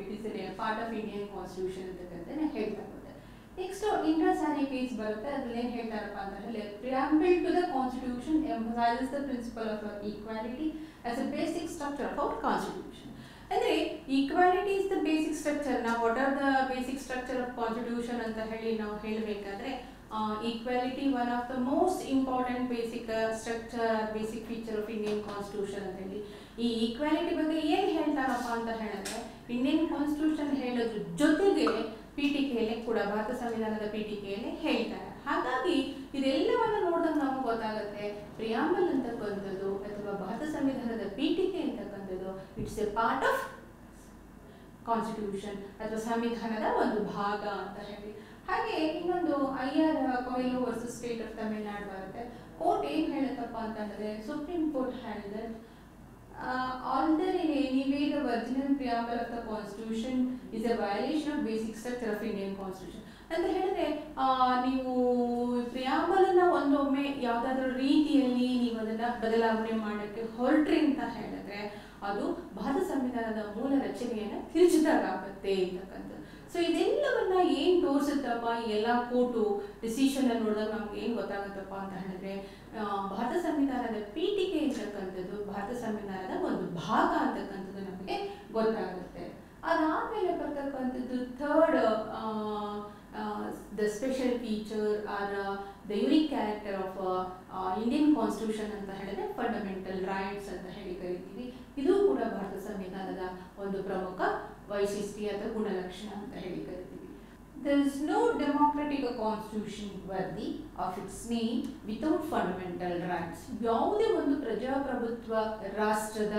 it is a part of Indian constitution ಅಂತಕ್ಕಂಥ ಹೇಳ್ತಾ ಹೋಗ್ತಾರೆ. ನೆಕ್ಸ್ಟ್ ಇಂದಿರಾ ಸಾರಿ ಕೇಸ್ ಬರುತ್ತೆ. ಅದ್ರಲ್ಲಿ ಏನ್ ಹೇಳ್ತಾರಪ್ಪ ಅಂತ ಹೇಳಿ, preamble to the constitution emphasises the principle of equality as a basic structure of our constitution. ಅಂದ್ರೆ equality is the basic structure. ನಾವು what are the basic structure of constitution ಅಂತ ಹೇಳಿ ನಾವು ಹೇಳಬೇಕಾದ್ರೆ, equality one of the most important basic structure, basic feature of Indian constitution ಅಂತ ಹೇಳಿ. ಈ equality ಬಗ್ಗೆ ಏನ್ ಹೇಳ್ತಾರಪ್ಪ ಅಂತ ಹೇಳಿದ್ರೆ, ಇಂಡಿಯನ್ ಕಾನ್ಸ್ಟಿಟ್ಯೂಷನ್ ಹೇಳೋದ್ರ ಜೊತೆಗೆ ಪೀಠಿಕೆಯಲ್ಲಿ ಕೂಡ, ಭಾರತ ಸಂವಿಧಾನದ ಪೀಠಿಕೆಯಲ್ಲಿ ಹೇಳ್ತಾರೆ. ಹಾಗಾಗಿ ಇದೆಲ್ಲವನ್ನು ನೋಡಿದಾಗ ನಮಗೆ ಗೊತ್ತಾಗುತ್ತೆ, ಪ್ರಿಯಾಂಬಲ್ ಅಂತಕ್ಕಂಥದ್ದು ಅಥವಾ ಭಾರತ ಸಂವಿಧಾನದ ಪೀಠಿಕೆ ಅಂತಕ್ಕಂಥದ್ದು it's a part of constitution ಅಥವಾ ಸಂವಿಧಾನದ ಒಂದು ಭಾಗ ಅಂತ ಹೇಳಿ. ಹಾಗೆ ಇನ್ನೊಂದು ಐ.ಆರ್. ಕೊಯ್ಲು ವರ್ಸಸ್ ಸ್ಟೇಟ್ ಆಫ್ ತಮಿಳುನಾಡು ಬರುತ್ತೆ. ಕೋರ್ಟ್ ಏನ್ ಹೇಳುತ್ತಪ್ಪ ಅಂತಂದ್ರೆ, ಸುಪ್ರೀಂ ಕೋರ್ಟ್ ಹೇಳಿದ್ರೆ, alter in any way the original preamble of the constitution is a violation of basic structure of Indian constitution ಅಂತ ಹೇಳಿದ್ರೆ, ನೀವು ಪ್ರಿಯಾಂಬಲ್ ಅನ್ನ ಒಂದೊಮ್ಮೆ ಯಾವ್ದಾದ್ರು ರೀತಿಯಲ್ಲಿ ನೀವು ಅದನ್ನ ಬದಲಾವಣೆ ಮಾಡಕ್ಕೆ ಹೊರಟ್ರಿ ಅಂತ ಹೇಳಿದ್ರೆ, ಅದು ಭಾರತ ಸಂವಿಧಾನದ ಮೂಲ ರಚನೆಯನ್ನ ತಿರುಚಿದಾಗುತ್ತೆ ಅಂತಕ್ಕಂಥದ್ದು. ಸೊ ಇದೆಲ್ಲವನ್ನ ಏನ್ ತೋರಿಸುತ್ತಪ್ಪ ಈ ಎಲ್ಲಾ ಕೋರ್ಟು ಡಿಸಿಷನ್ ನೋಡಿದಾಗ ನಮ್ಗೆ ಏನ್ ಗೊತ್ತಾಗುತ್ತಪ್ಪ ಅಂತ ಹೇಳಿದ್ರೆ, ಭಾರತ ಸಂವಿಧಾನದ ಪೀಠಿಕೆ ಅಂತಕ್ಕಂಥದ್ದು ಭಾರತ ಸಂವಿಧಾನದ ಒಂದು ಭಾಗ ಅಂತಕ್ಕಂಥದ್ದು ನಮಗೆ ಗೊತ್ತಾಗುತ್ತೆ. ಅದಾದ್ಮೇಲೆ ಬರ್ತಕ್ಕಂಥದ್ದು third, the special feature are the unique character of Indian constitution ಅಂತ ಹೇಳಿದ್ರೆ ಫಂಡಮೆಂಟಲ್ ರೈಟ್ಸ್ ಅಂತ ಹೇಳಿ ಕರಿತೀವಿ. ಇದು ಕೂಡ ಭಾರತ ಸಂವಿಧಾನದ ಒಂದು ಪ್ರಮುಖ ವೈಶಿಷ್ಟ್ಯ ಅಥವಾ ಗುಣಲಕ್ಷಣ ಅಂತ ಹೇಳಿ ಕರಿತೀವಿ. There is no democratic constitution worthy of its name without fundamental rights. ಯಾವುದೇ ಒಂದು ಪ್ರಜಾಪ್ರಭುತ್ವ ರಾಷ್ಟ್ರದ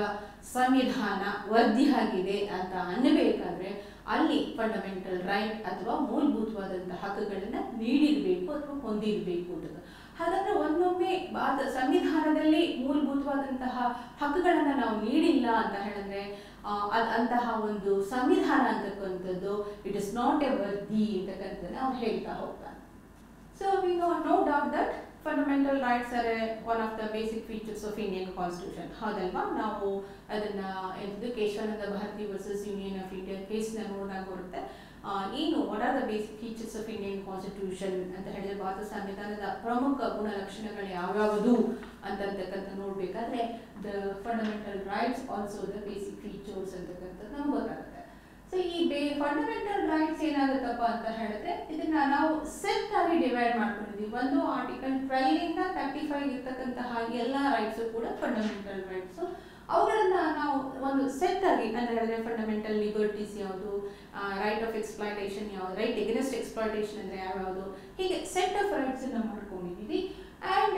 ಸಂವಿಧಾನ ವರ್ಧಿಯಾಗಿದೆ ಅಂತ ಅನ್ನಬೇಕಾದ್ರೆ ಅಲ್ಲಿ ಫಂಡಮೆಂಟಲ್ ರೈಟ್ ಅಥವಾ ಮೂಲಭೂತವಾದಂತಹ ಹಕ್ಕುಗಳನ್ನ ನೀಡಿರಬೇಕು ಅಥವಾ ಹೊಂದಿರಬೇಕು ಅಂತ. ಹಾಗಾದ್ರೆ ಒಂದೊಮ್ಮೆ ಸಂವಿಧಾನದಲ್ಲಿ ಮೂಲಭೂತವಾದಂತಹ ಹಕ್ಕುಗಳನ್ನ ನಾವು ನೀಡಿಲ್ಲ ಅಂತ ಹೇಳಿದ್ರೆ, ಅಂತಹ ಒಂದು ಸಂವಿಧಾನ ಅಂತಕ್ಕಂಥದ್ದು it is not a worthy ಅಂತಕ್ಕಂಥದ್ದು ನಾವು ಹೇಳ್ತಾ ಹೋಗ್ತಾನೆ. So we no doubt that fundamental rights are one of the basic features of Indian constitution. ಹೌದಲ್ವಾ? ನಾವು ಅದನ್ನ Kesavananda Bharati versus union of India ಕೇಸ್ನ ನೋಡಿದಾಗ ಬರುತ್ತೆ. ಏನು what are the basic features of Indian constitution ಅಂತ ಹೇಳಿದ್ರೆ, ಭಾರತ ಸಂವಿಧಾನದ ಪ್ರಮುಖ ಗುಣಲಕ್ಷಣಗಳು ಯಾವ್ಯಾವುದು ಅಂತಕ್ಕಂಥ ನೋಡ್ಬೇಕಾದ್ರೆ, the fundamental rights also the basic features ಅಂತಕ್ಕಂಥದ್ದು ನಮ್ಗೆ ಗೊತ್ತಾಗುತ್ತೆ. ಸೊ ಈ ಫಂಡಮೆಂಟಲ್ ರೈಟ್ಸ್ ಏನಾಗುತ್ತಪ್ಪ ಅಂತ ಹೇಳಿದ್ರೆ, ಇದನ್ನ ನಾವು ಸೆಟ್ ಆಗಿ ಡಿವೈಡ್ ಮಾಡ್ಕೊಂಡಿದ್ದೀವಿ. ಒಂದು ಆರ್ಟಿಕಲ್ 12 ಇಂದ 35 ಇರ್ತಕ್ಕಂತಹ ಎಲ್ಲ ರೈಟ್ಸ್ ಕೂಡ ಫಂಡಮೆಂಟಲ್ ರೈಟ್ಸ್. ಅವುಗಳನ್ನ ನಾವು ಒಂದು ಸೆಟ್ ಆಗಿ ಅಂತ ಹೇಳಿದ್ರೆ, ಫಂಡಮೆಂಟಲ್ ಲಿಬರ್ಟೀಸ್ ಯಾವುದು, ರೈಟ್ ಆಫ್ ಎಕ್ಸ್ಪ್ಲಾಯ್ಟೇಷನ್ ಯಾವುದು, ರೈಟ್ ಎಗೇನ್ಸ್ಟ್ ಎಕ್ಸ್ಪ್ಲಾಯ್ಟೇಷನ್ ಅಂದ್ರೆ ಯಾವ್ಯಾವುದು, ಹೀಗೆ ಸೆಟ್ ಆಫ್ ರೈಟ್ಸ್ ಅನ್ನ ಮಾಡ್ಕೊಂಡಿದ್ದೀವಿ. and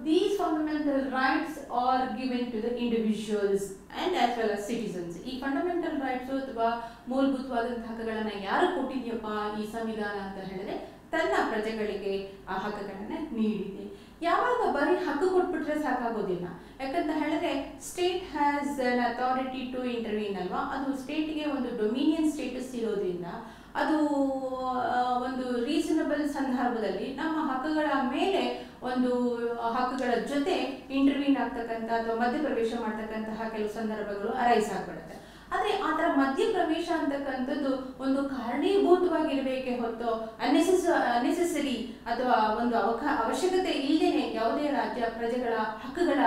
these fundamental rights are given to the individuals and as well as citizens. ಈ ಫಂಡಮೆಂಟಲ್ ರೈಟ್ಸ್ ಅಥವಾ ಮೂಲಭೂತವಾದಂತಹ ಹಕ್ಕುಗಳನ್ನು ಯಾರು ಕೊಟ್ಟಿದೆಯಪ್ಪ ಈ ಸಂವಿಧಾನ ಅಂತ ಹೇಳಿದ್ರೆ ತನ್ನ ಪ್ರಜೆಗಳಿಗೆ ಆ ಹಕ್ಕುಗಳನ್ನು ನೀಡಿದೆ. ಯಾವಾಗ ಬರೀ ಹಕ್ಕು ಕೊಟ್ಬಿಟ್ರೆ ಸಾಕಾಗೋದಿಲ್ಲ, ಯಾಕಂತ ಹೇಳಿದ್ರೆ state has an authority to intervene ಅಲ್ವಾ. ಅದು ಸ್ಟೇಟ್ಗೆ ಒಂದು ಡೊಮಿನಿಯನ್ ಸ್ಟೇಟಸ್ ಇರೋದ್ರಿಂದ ಅದು ಒಂದು ರೀಸನಬಲ್ ಸಂದರ್ಭದಲ್ಲಿ ನಮ್ಮ ಹಕ್ಕುಗಳ ಮೇಲೆ ಒಂದು ಹಕ್ಕುಗಳ ಜೊತೆ ಇಂಟರ್ವೀನ್ ಆಗ್ತಕ್ಕಂಥ ಅಥವಾ ಮಧ್ಯಪ್ರವೇಶ ಮಾಡ್ತಕ್ಕಂತಹ ಕೆಲವು ಸಂದರ್ಭಗಳು ಅರೈಸ್ ಆಗ್ಬಿಡುತ್ತೆ. ಆದರೆ ಆ ಥರ ಮಧ್ಯಪ್ರವೇಶ ಅಂತಕ್ಕಂಥದ್ದು ಒಂದು ಕಾರಣೀಭೂತವಾಗಿರಬೇಕೇ ಹೊತ್ತು ಅನ್ನೆಸೆಸರಿ ಅಥವಾ ಒಂದು ಅವಶ್ಯಕತೆ ಇಲ್ಲದೇನೆ ಯಾವುದೇ ರಾಜ್ಯ ಪ್ರಜೆಗಳ ಹಕ್ಕುಗಳ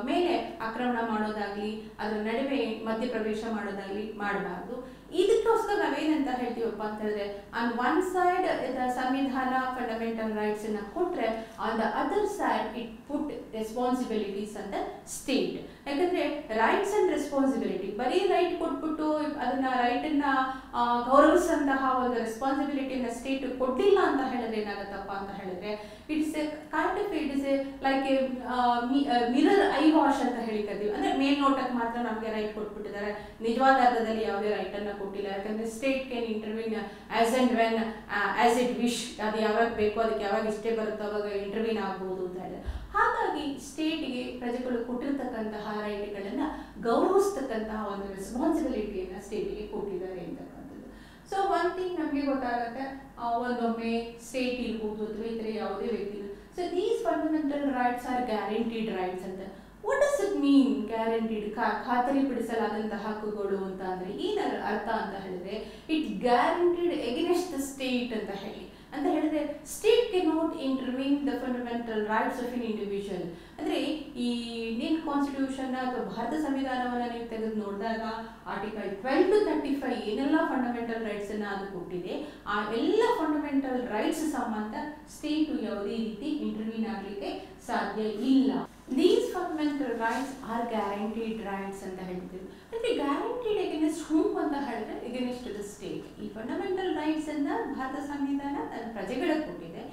ಮೇಲೆ ಆಕ್ರಮಣ ಮಾಡೋದಾಗ್ಲಿ ಅದರ ನಡುವೆ ಮಧ್ಯಪ್ರವೇಶ ಮಾಡೋದಾಗ್ಲಿ ಮಾಡಬಾರ್ದು. ಇದಕ್ಕೋಸ್ಕರ ನಾವೇನಂತ ಹೇಳ್ತೀವಪ್ಪ ಅಂತ ಹೇಳಿದ್ರೆ ಆನ್ ಒನ್ ಸೈಡ್ ಸಂವಿಧಾನ ಫಂಡಮೆಂಟಲ್ ರೈಟ್ಸ್ ಅನ್ನ ಕೊಟ್ರೆ on the other side it put responsibilities ಅಂತ ಸ್ಟೇಟ್. ಯಾಕಂದ್ರೆ ರೈಟ್ಸ್ ಅಂಡ್ ರೆಸ್ಪಾನ್ಸಿಬಿಲಿಟಿ ಬರೀ ರೈಟ್ ಕೊಟ್ಬಿಟ್ಟು ಅದನ್ನ ರೈಟ್ ಅನ್ನ ಗೌರವಿಸಂತಹ ಒಂದು ರೆಸ್ಪಾನ್ಸಿಬಿಲಿಟಿನ ಸ್ಟೇಟ್ ಕೊಟ್ಟಿಲ್ಲ ಅಂತ ಹೇಳಿದ್ರೆ ಏನಾಗತ್ತಪ್ಪ ಅಂತ ಹೇಳಿದ್ರೆ it's A kind of it is A like A mirror I wash ಅಂತ ಹೇಳಿಕತ್ತೀವಿ. ಅಂದ್ರೆ ಮೇಲ್ನೋಟಕ್ಕೆ ಮಾತ್ರ ನಮಗೆ ರೈಟ್ ಕೊಟ್ಬಿಟ್ಟಿದ್ದಾರೆ, ನಿಜವಾದ ಅರ್ಥದಲ್ಲಿ ಯಾವುದೇ ರೈಟ್ ಅನ್ನ ಕೊಟ್ಟಿಲ್ಲ. ಯಾಕಂದ್ರೆ state can ಇಂಟರ್ವ್ಯೂನ್ as and when as it wish, ಅದು ಯಾವಾಗ ಬೇಕೋ ಅದಕ್ಕೆ ಯಾವಾಗ ಇಷ್ಟೇ ಬರುತ್ತೋ ಅವಾಗ ಇಂಟರ್ವ್ಯೂನ್ ಆಗ್ಬೋದು ಅಂತ ಹೇಳಿದ್ರೆ. ಹಾಗಾಗಿ ಸ್ಟೇಟ್ಗೆ ಪ್ರಜೆಗಳು ಕೊಟ್ಟಿರ್ತಕ್ಕಂತಹ ರೈಟ್ಗಳನ್ನ ಗೌರವಿಸ್ತಕ್ಕಂತಹ ಒಂದು ರೆಸ್ಪಾನ್ಸಿಬಿಲಿಟಿಯನ್ನ ಸ್ಟೇಟ್ಗೆ ಕೊಟ್ಟಿದ್ದಾರೆ ಅಂತಕ್ಕಂಥದ್ದು. ಸೊ ಒನ್ ಥಿಂಗ್ ನಮಗೆ ಗೊತ್ತಾಗುತ್ತೆ, ಒಂದೊಮ್ಮೆ ಸ್ಟೇಟ್ ಇರ್ಬೋದು ಅಥವಾ ಇತರ ಯಾವುದೇ ವ್ಯಕ್ತಿ. So these fundamental rights are guaranteed rights ಅಂತ. What does it mean guaranteed? ಖಾತರಿಪಡಿಸಲಾದಂತಹ ಹಕ್ಕುಗಳು ಅಂತ ಅಂದ್ರೆ ಏನ ಅರ್ಥ ಅಂತ ಹೇಳಿದ್ರೆ it guaranteed against the state ಅಂತ ಹೇಳಿದ್ರೆ state cannot intervene the fundamental rights of an individual. ಅಂದ್ರೆ ಈ ಇಂಡಿಯನ್ ಕಾನ್ಸ್ಟಿಟ್ಯೂಷನ್ ಅಥವಾ ಭಾರತ ಸಂವಿಧಾನವನ್ನ ನೀವು ತೆಗೆದು ನೋಡಿದಾಗ ಆರ್ಟಿಕಲ್ 12 to 35 ಏನೆಲ್ಲ ಫಂಡಮೆಂಟಲ್ ರೈಟ್ಸ್ ಅನ್ನ ಅದು ಕೊಟ್ಟಿದೆ, ಆ ಎಲ್ಲ ಫಂಡಮೆಂಟಲ್ ರೈಟ್ಸ್ ಸಂಬಂಧ ಸ್ಟೇಟ್ ಯಾವುದೇ ರೀತಿ ಇಂಟರ್ವೀನ್ ಆಗ್ಲಿಕ್ಕೆ ಸಾಧ್ಯ ಇಲ್ಲ. These fundamental rights are guaranteed rights ಅಂತ ಹೇಳ್ತೀವಿ. ಅಂದ್ರೆ ಗ್ಯಾರಂಟಿಡ್ ಎಗೇನ್ಸ್ಟ್ ಹೂಮ್ ಅಂತ ಹೇಳಿದ್ರೆ ಎಗೇನ್ಸ್ಟ್ ದ ಸ್ಟೇಟ್. ಈ ಫಂಡಮೆಂಟಲ್ ರೈಟ್ಸ್ ಅನ್ನ ಭಾರತ ಸಂವಿಧಾನ ತನ್ನ ಪ್ರಜೆಗಳಿಗೆ ಕೊಟ್ಟಿದೆ.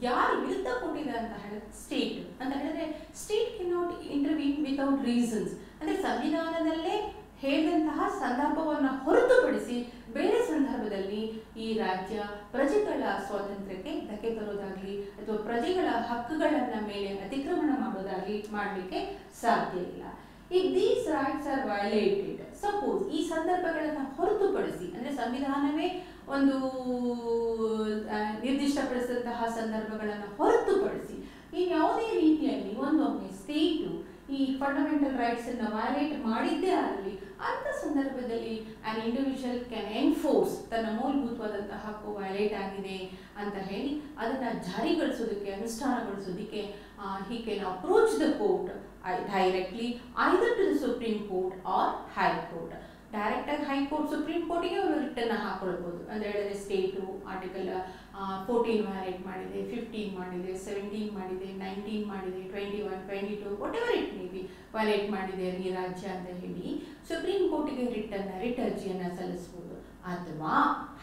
ಯಾರು ವಿರುದ್ಧ ಕೊಟ್ಟಿದೆ ಅಂತ ಹೇಳಿದ್ರೆ ಸ್ಟೇಟ್ ಅಂತ ಹೇಳಿದ್ರೆ state cannot intervene without reasons. ಅಂದ್ರೆ ಸಂವಿಧಾನದಲ್ಲೇ ಹೇಳಿದಂತಹ ಸಂದರ್ಭವನ್ನು ಹೊರತುಪಡಿಸಿ ಬೇರೆ ಸಂದರ್ಭದಲ್ಲಿ ಈ ರಾಜ್ಯ ಪ್ರಜೆಗಳ ಸ್ವಾತಂತ್ರ್ಯಕ್ಕೆ ಧಕ್ಕೆ ತರೋದಾಗ್ಲಿ ಅಥವಾ ಪ್ರಜೆಗಳ ಹಕ್ಕುಗಳನ್ನ ಮೇಲೆ ಅತಿಕ್ರಮಣ ಮಾಡೋದಾಗ್ಲಿ ಮಾಡಲಿಕ್ಕೆ ಸಾಧ್ಯ ಇಲ್ಲ. If these rights are violated, suppose ಈ ಸಂದರ್ಭಗಳನ್ನು ಹೊರತುಪಡಿಸಿ ಅಂದ್ರೆ ಸಂವಿಧಾನವೇ ಒಂದು ನಿರ್ದಿಷ್ಟಪಡಿಸಿದಂತಹ ಸಂದರ್ಭಗಳನ್ನು ಹೊರತುಪಡಿಸಿ ಇನ್ಯಾವುದೇ ರೀತಿಯಲ್ಲಿ ಒಂದೊಮ್ಮೆ ಸ್ಟೇಟು ಈ ಫಂಡಮೆಂಟಲ್ ರೈಟ್ಸ್ ಅನ್ನು ವಯಲೇಟ್ ಮಾಡಿದ್ದೇ ಆಗಲಿ ಅಂತ ಸಂದರ್ಭದಲ್ಲಿ ಆನ್ ಇಂಡಿವಿಜುವಲ್ ಕ್ಯಾನ್ ಎನ್ಫೋರ್ಸ್ ತನ್ನ ಮೂಲಭೂತವಾದಂತಹ ಹಕ್ಕು ವಯಲೇಟ್ ಆಗಿದೆ ಅಂತ ಹೇಳಿ ಅದನ್ನ ಜಾರಿಗೊಳಿಸೋದಕ್ಕೆ ಅನುಷ್ಠಾನಗೊಳಿಸೋದಕ್ಕೆ he can approach the court directly either to the Supreme Court or High Court. Direct ಆಗಿ ಹೈಕೋರ್ಟ್ ಸುಪ್ರೀಂ ಕೋರ್ಟಿಗೆ ಅವರು ರಿಟರ್ನ್ ಹಾಕೊಳ್ಬೋದು. ಅಂದ್ರೆ ಹೇಳಿದ್ರೆ ಸ್ಟೇಟು ಆರ್ಟಿಕಲ್ 14 ವಯಲೇಟ್ ಮಾಡಿದೆ, 15 ಮಾಡಿದೆ, 17 ಮಾಡಿದೆ, 19 ಮಾಡಿದೆ, 21, 22 what ever it may be violate ಮಾಡಿದೆ ಈ ರಾಜ್ಯ ಅಂತ ಹೇಳಿ ಸುಪ್ರೀಂ ಕೋರ್ಟಿಗೆ ರಿಟ್ ಅರ್ಜಿಯನ್ನ ಸಲ್ಲಿಸಬಹುದು ಅಥವಾ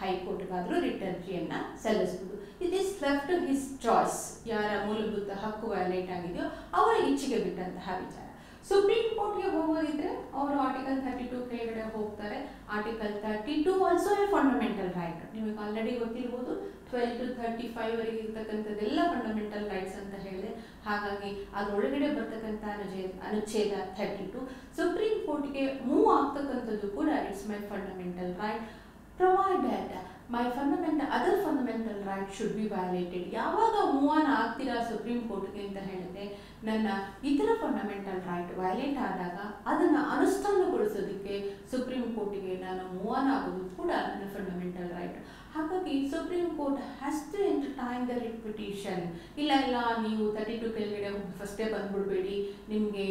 ಹೈಕೋರ್ಟ್ಗಾದ್ರೂ ರಿಟ್ ಅರ್ಜಿಯನ್ನ ಸಲ್ಲಿಸಬಹುದು. It is left to his choice. ಯಾರ ಮೂಲಭೂತ ಹಕ್ಕು ವಯಲೇಟ್ ಆಗಿದೆಯೋ ಅವರ ಇಚ್ಛೆಗೆ ಬಿಟ್ಟಂತಹ ವಿಚಾರ. ಸುಪ್ರೀಂ ಕೋರ್ಟ್ಗೆ ಹೋಗೋದಿದ್ರೆ ಅವರು ಆರ್ಟಿಕಲ್ 32 ಕೆಳಗಡೆ ಹೋಗ್ತಾರೆ. Article 32 also A fundamental right. ನಿಮಗೆ ಆಲ್ರೆಡಿ ಗೊತ್ತಿರ್ಬೋದು 12 to 35 ವರೆಗೆ ಇರ್ತಕ್ಕಂಥದ್ದೆಲ್ಲ ಫಂಡಮೆಂಟಲ್ ರೈಟ್ಸ್ ಅಂತ ಹೇಳಿದೆ. ಹಾಗಾಗಿ ಅದರೊಳಗಡೆ ಬರ್ತಕ್ಕಂಥ ಅನುಚ್ಛೇದ 32 ಸುಪ್ರೀಂ ಕೋರ್ಟ್ಗೆ ಮೂವ್ ಆಗ್ತಕ್ಕಂಥದ್ದು ಕೂಡ it's my fundamental right provided my other fundamental rights should be violated. ಯಾವಾಗ ಮೂವ್ ಆನ್ ಆಗ್ತೀರಾ ಸುಪ್ರೀಂ ಕೋರ್ಟ್ಗೆ ಅಂತ ಹೇಳಿದ್ರೆ ನನ್ನ ಇತರ ಫಂಡಮೆಂಟಲ್ ರೈಟ್ ವಯಲೇಟ್ ಆದಾಗ ಅದನ್ನು ಅನುಷ್ಠಾನಗೊಳಿಸೋದಕ್ಕೆ ಸುಪ್ರೀಂ ಕೋರ್ಟ್ಗೆ ನಾನು ಮೂವ್ ಆನ್ ಆಗೋದು ಕೂಡ ನನ್ನ ಫಂಡಮೆಂಟಲ್ ರೈಟ್. ಹಾಗಾಗಿ supreme court has to entertain the writ petition. ಇಲ್ಲ ನೀವು 32 ಕೆಳಗಡೆ ಫಸ್ಟೇ ಬಂದ್ಬಿಡ್ಬೇಡಿ, ನಿಮಗೆ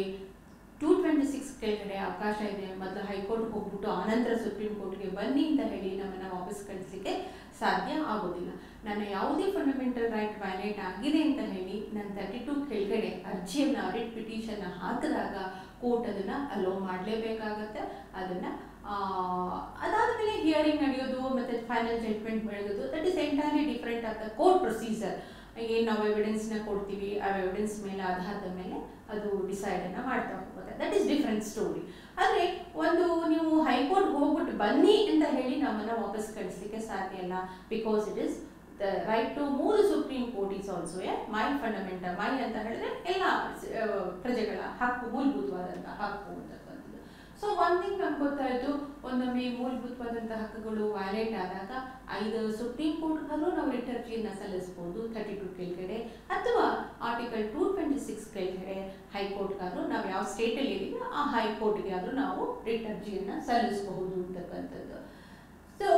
226 ಕೆಳಗಡೆ ಅವಕಾಶ ಇದೆ, ಮೊದಲು ಹೈಕೋರ್ಟ್ಗೆ ಹೋಗ್ಬಿಟ್ಟು ಆನಂತರ ಸುಪ್ರೀಂ ಕೋರ್ಟ್ಗೆ ಬನ್ನಿ ಅಂತ ಹೇಳಿ ನಮ್ಮನ್ನು ವಾಪಸ್ ಕಳಿಸಲಿಕ್ಕೆ ಸಾಧ್ಯ ಆಗೋದಿಲ್ಲ. ನನ್ನ ಯಾವುದೇ ಫಂಡಮೆಂಟಲ್ ರೈಟ್ ವಯಲೇಟ್ ಆಗಿದೆ ಅಂತ ಹೇಳಿ ನಾನು 32 ಕೆಳಗಡೆ ಅರ್ಜಿಯನ್ನು ರಿಟ್ ಪಿಟಿಷನ್ ಹಾಕಿದಾಗ ಕೋರ್ಟ್ ಅದನ್ನು ಅಲೋ ಮಾಡಲೇಬೇಕಾಗತ್ತೆ. ಅದನ್ನು ಅದಾದಮೇಲೆ ಹಿಯರಿಂಗ್ ನಡೆಯೋದು ಮತ್ತು ಫೈನಲ್ ಜಡ್ಜ್ಮೆಂಟ್ ಬೆಳಗೋದು that is entirely different of the court procedure. ಏನು ನಾವು ಎವಿಡೆನ್ಸ್ನ ಕೊಡ್ತೀವಿ ಆ ಎವಿಡೆನ್ಸ್ ಮೇಲೆ ಆಧಾರದ ಮೇಲೆ ಅದು ಡಿಸೈಡನ್ನು ಮಾಡ್ತಾ ಹೋಗುತ್ತೆ. That is different story. ಆದರೆ ಒಂದು ನೀವು ಹೈಕೋರ್ಟ್ ಹೋಗ್ಬಿಟ್ಟು ಬನ್ನಿ ಅಂತ ಹೇಳಿ ನಮ್ಮನ್ನು ವಾಪಸ್ ಕಳಿಸ್ಲಿಕ್ಕೆ ಸಾಧ್ಯ ಇಲ್ಲ. Because it is the right to move the Supreme Court is also a my fundamental my ಅಂತ ಹೇಳಿದ್ರೆ ಎಲ್ಲ ಪ್ರಜೆಗಳ ಹಕ್ಕು, ಮೂಲಭೂತವಾದಂತಹ ಹಕ್ಕು ಅಂತಕ್ಕಂಥದ್ದು. ಸೊ ಒನ್ ಥಿಂಗ್ ನಮ್ಗೆ ಗೊತ್ತಾಯಿತು, ಒಂದೊಮ್ಮೆ ಮೂಲಭೂತವಾದಂತಹ ಹಕ್ಕುಗಳು ವೈಲೇಟ್ ಆದಾಗ ಐದು ಸುಪ್ರೀಂ ಕೋರ್ಟ್ಗಾದರೂ ನಾವು ರಿಟ್ ಅರ್ಜಿಯನ್ನು ಸಲ್ಲಿಸ್ಬೋದು 32 ಕೆಳಗಡೆ, ಅಥವಾ ಆರ್ಟಿಕಲ್ 226 ಕೆಳಗಡೆ ಹೈಕೋರ್ಟ್ಗಾದರೂ ನಾವು ಯಾವ ಸ್ಟೇಟಲ್ಲಿ ಇದ್ದೀವಿ ಆ ಹೈಕೋರ್ಟ್ಗೆ ಆದರೂ ನಾವು ರಿಟ್ ಅರ್ಜಿಯನ್ನು ಸಲ್ಲಿಸಬಹುದು ಅಂತಕ್ಕಂಥದ್ದು. ಸೊ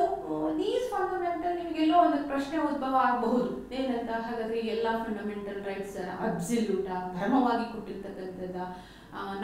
ದೀಸ್ ಫಂಡಮೆಂಟಲ್, ನಿಮಗೆಲ್ಲೋ ಒಂದು ಪ್ರಶ್ನೆ ಉದ್ಭವ ಆಗಬಹುದು, ಏನಂತ ಹಾಗಾದರೆ ಎಲ್ಲ ಫಂಡಮೆಂಟಲ್ ರೈಟ್ಸ್ ಅಬ್ಸಲ್ಯೂಟ ಧರ್ಮವಾಗಿ ಕೊಟ್ಟಿರ್ತಕ್ಕಂಥದ್ದು,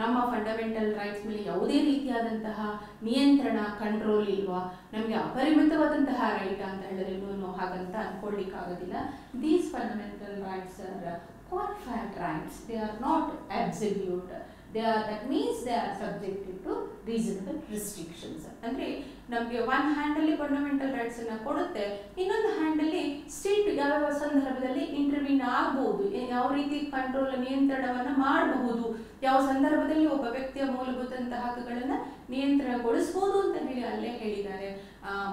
ನಮ್ಮ ಫಂಡಮೆಂಟಲ್ ರೈಟ್ಸ್ ಮೇಲೆ ಯಾವುದೇ ರೀತಿಯಾದಂತಹ ನಿಯಂತ್ರಣ ಕಂಟ್ರೋಲ್ ಇಲ್ವಾ, ನಮಗೆ ಅಪರಿಮಿತವಾದಂತಹ ರೈಟ್ ಅಂತ ಹೇಳಿದ್ರೂ ಹಾಗಂತ ಅಂದ್ಕೊಳ್ಳಿಕ್ಕಾಗೋದಿಲ್ಲ. These fundamental rights are qualified rights, they are not absolute, that means they are subjected to reasonable restrictions. ಅಂದರೆ ನಮಗೆ ಒನ್ ಹ್ಯಾಂಡಲ್ಲಿ ಫಂಡಮೆಂಟಲ್ ರೈಟ್ಸನ್ನು ಕೊಡುತ್ತೆ, ಇನ್ನೊಂದು ಹ್ಯಾಂಡಲ್ಲಿ ಸ್ಟೇಟ್ ಯಾವ ಸಂದರ್ಭದಲ್ಲಿ ಇಂಟರ್ವ್ಯೂನ್ ಆಗ್ಬೋದು, ಯಾವ ರೀತಿ ಕಂಟ್ರೋಲ್ ನಿಯಂತ್ರಣವನ್ನು ಮಾಡಬಹುದು, ಯಾವ ಸಂದರ್ಭದಲ್ಲಿ ಒಬ್ಬ ವ್ಯಕ್ತಿಯ ಮೂಲಭೂತ ಹಕ್ಕುಗಳನ್ನು ನಿಯಂತ್ರಣಗೊಳಿಸ್ಬೋದು ಅಂತ ಹೇಳಿ ಅಲ್ಲೇ ಹೇಳಿದ್ದಾರೆ.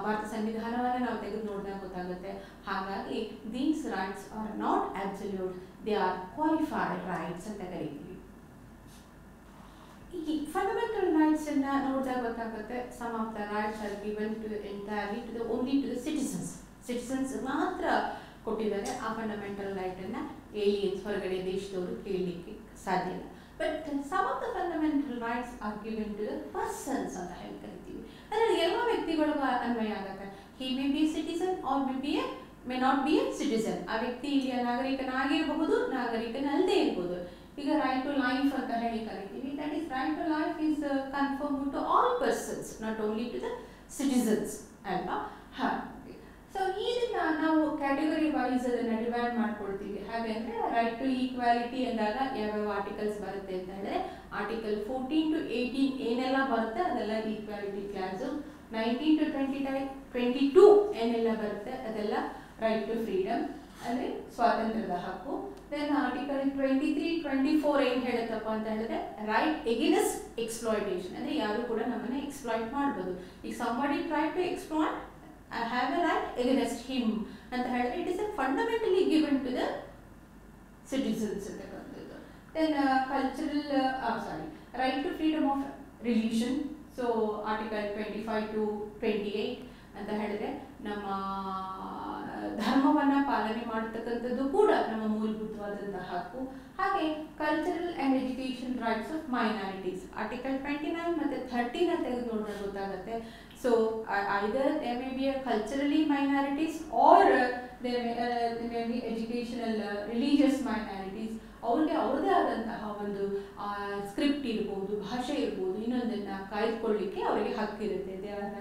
ಭಾರತ ಸಂವಿಧಾನವನ್ನು ನಾವು ತೆಗೆದು ನೋಡಿದಾಗ ಗೊತ್ತಾಗುತ್ತೆ. ಹಾಗಾಗಿ these rights are not absolute, they are qualified rights ಅಂತ ಕರೀತೀವಿ. ಈ ಫಂಡಮೆಂಟಲ್ ರೈಟ್ಸ್ ಅನ್ನ ನೋಡಿದಾಗ ಗೊತ್ತಾಗುತ್ತೆ, some of the rights are given to entirely to the only to the citizens ಮಾತ್ರ ಕೊಟ್ಟಿದ್ದಾರೆ. ಆ ಫಂಡಮೆಂಟಲ್ ರೈಟ್ ಅನ್ನ ಏಲಿಯನ್ಸ್, ಹೊರಗಡೆ ದೇಶದವರು ಕೇಳಲಿಕ್ಕೆ ಸಾಧ್ಯ ಇಲ್ಲ. But some of the fundamental rights are given to the persons ಅಂತ ಹೇಳಿ ಕರಿತೀವಿ. ಅಂದರೆ ಎಲ್ಲ ವ್ಯಕ್ತಿಗಳಿಗೂ ಅನ್ವಯ ಆಗುತ್ತೆ. He may be citizen or may not be a citizen. ಆ ವ್ಯಕ್ತಿ ಇಲ್ಲಿಯ ನಾಗರಿಕನಾಗಿರಬಹುದು, ನಾಗರಿಕನಲ್ಲದೆ ಇರಬಹುದು. ಈಗ ರೈಟ್ ಟು ಲೈಫ್ ಅಂತ ಹೇಳಿ ಕರಿತೀವಿ. That is right to life is confirm to all persons, not only to the citizens ಅಲ್ವಾ. ಸೊ ಇದನ್ನ ನಾವು ಕ್ಯಾಟಗರಿ ವೈಸ್ ಅದನ್ನು ಡಿವೈಡ್ ಮಾಡ್ಕೊಳ್ತೀವಿ. ಹಾಗಂದ್ರೆ ರೈಟ್ ಟು ಈಕ್ವಾಲಿಟಿ ಅಂದಾಗ ಯಾವ್ಯಾವ ಆರ್ಟಿಕಲ್ಸ್ ಬರುತ್ತೆ ಅಂತ ಹೇಳಿದ್ರೆ, ಆರ್ಟಿಕಲ್ 14 to 18 ಏನೆಲ್ಲ ಬರುತ್ತೆ ಅದೆಲ್ಲ ಈಕ್ವಾಲಿಟಿ ಕ್ಲಾಸು. 19 to 22 ಏನೆಲ್ಲ ಬರುತ್ತೆ ಅದೆಲ್ಲ ರೈಟ್ ಟು ಫ್ರೀಡಮ್ ಅಂದರೆ ಸ್ವಾತಂತ್ರ್ಯದ ಹಕ್ಕು. ದೆನ್ ಆರ್ಟಿಕಲ್ 23, 24 ಏನು ಹೇಳುತ್ತಪ್ಪ ಅಂತ ಹೇಳಿದ್ರೆ, ರೈಟ್ ಎಗೇನ್ಸ್ಟ್ ಎಕ್ಸ್ಪ್ಲಾಯ್ಟೇಷನ್, ಅಂದರೆ ಯಾರು ಕೂಡ ನಮ್ಮನ್ನು ಎಕ್ಸ್ಪ್ಲಾಯ್ಟ್ ಮಾಡ್ಬೋದು. ಈಗ somebody try to exploit, I have a right against him ಅಂತ ಹೇಳಿದ್ರೆ it is fundamentally given to the citizens ಅಂತಕ್ಕಂಥದ್ದು. Then right to freedom of religion. So article 25 to 28 ಅಂತ ಹೇಳಿದ್ರೆ ನಮ್ಮ ಧರ್ಮವನ್ನು ಪಾಲನೆ ಮಾಡತಕ್ಕಂಥದ್ದು ಕೂಡ ನಮ್ಮ ಮೂಲಭೂತವಾದಂತಹ ಹಕ್ಕು. ಹಾಗೆ cultural and education rights of minorities, article 29 ಮತ್ತು 30 ತೆಗೆದು ನೋಡಿದ್ರೆ ಗೊತ್ತಾಗುತ್ತೆ. So either they may be culturally minorities or they may be educational religious minorities. ಅವ್ರಿಗೆ ಅವ್ರದ್ದೇ ಆದಂತಹ ಒಂದು ಸ್ಕ್ರಿಪ್ಟ್ ಇರ್ಬೋದು, ಭಾಷೆ ಇರ್ಬೋದು, ಇನ್ನೊಂದನ್ನು ಕಾಯ್ದುಕೊಳ್ಳಿಕ್ಕೆ ಅವರಿಗೆ ಹಕ್ಕಿರುತ್ತೆ. They are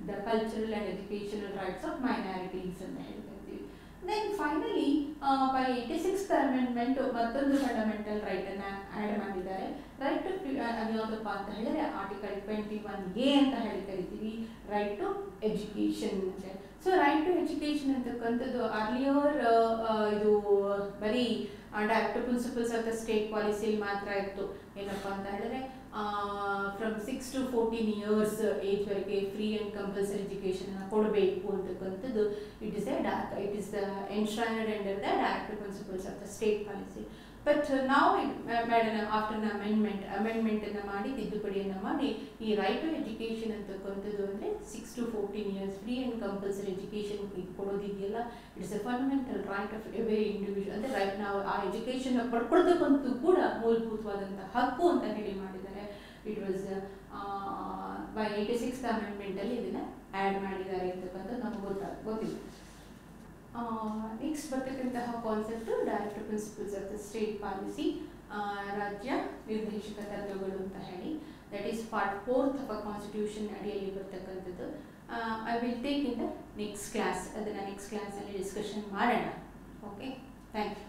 the cultural and educational rights of minorities ಅಂತ ಹೇಳ್ತೀವಿ. Then finally by 86th amendment ಮತ್ತೊಂದು ಫಂಡಮೆಂಟಲ್ ರೈಟನ್ನು ಆ್ಯಡ್ ಮಾಡಿದ್ದಾರೆ. ರೈಟ್ ಟು ಅದು ಯಾವುದಪ್ಪ ಅಂತ ಹೇಳಿದ್ರೆ ಆರ್ಟಿಕಲ್ 21A ಅಂತ ಹೇಳಿ ಕರಿತೀವಿ, ರೈಟ್ ಟು ಎಜುಕೇಷನ್ ಅಂತ. ಸೊ ರೈಟ್ ಟು ಎಜುಕೇಷನ್ ಅಂತಕ್ಕಂಥದ್ದು ಅರ್ಲಿಯರ್ ಇದು ಬರೀ direct principles of the state ಪಾಲಿಸಿಯಲ್ಲಿ ಮಾತ್ರ ಇತ್ತು. ಏನಪ್ಪ ಅಂತ ಹೇಳಿದ್ರೆ ಫ್ರಮ್ 6 to 14 years ಏಜ್ವರೆಗೆ ಫ್ರೀ ಆ್ಯಂಡ್ ಕಂಪಲ್ಸರಿ ಎಜುಕೇಷನ್ನ ಕೊಡಬೇಕು ಅಂತಕ್ಕಂಥದ್ದು it is the enshrined under the direct principles of the state policy. But ನಾವು ಆಫ್ಟರ್ ಅಮೆಂಡ್ಮೆಂಟನ್ನು ಮಾಡಿ ತಿದ್ದುಪಡಿಯನ್ನು ಮಾಡಿ ಈ ರೈಟ್ ಟು ಎಜುಕೇಷನ್ ಅಂತಕ್ಕಂಥದ್ದು ಅಂದರೆ 6 to 14 years free and compulsory education ಕೊಡೋದಿದೆಯಲ್ಲ, it's a fundamental right of every individual. ಅಂದರೆ ರೈಟ್ ನಾವು ಆ ಎಜುಕೇಷನ್ನ ಪಡ್ಕೊಳ್ತಕ್ಕಂಥದ್ದು ಕೂಡ ಮೂಲಭೂತವಾದಂಥ ಹಕ್ಕು ಅಂತ ಹೇಳಿ ಮಾಡಿದ್ದಾರೆ. ಇಟ್ ವಾಸ್ ಬೈ 86th ಅಮೆಂಡ್ಮೆಂಟಲ್ಲಿ ಇದನ್ನು ಆ್ಯಡ್ ಮಾಡಿದ್ದಾರೆ ಅಂತಕ್ಕಂಥದ್ದು ನಮಗೆ ಗೊತ್ತಿಲ್ಲ. ನೆಕ್ಸ್ಟ್ ಬರ್ತಕ್ಕಂತಹ concept direct principles of the state policy, ರಾಜ್ಯ ನಿರ್ದೇಶಕ ತತ್ವಗಳು ಅಂತ ಹೇಳಿ. That is part 4th of a constitution ಅಡಿಯಲ್ಲಿ ಬರ್ತಕ್ಕಂಥದ್ದು. I will take in the next class. ಅದನ್ನು ನೆಕ್ಸ್ಟ್ ಕ್ಲಾಸಲ್ಲಿ ಡಿಸ್ಕಷನ್ ಮಾಡೋಣ. Okay, thank you.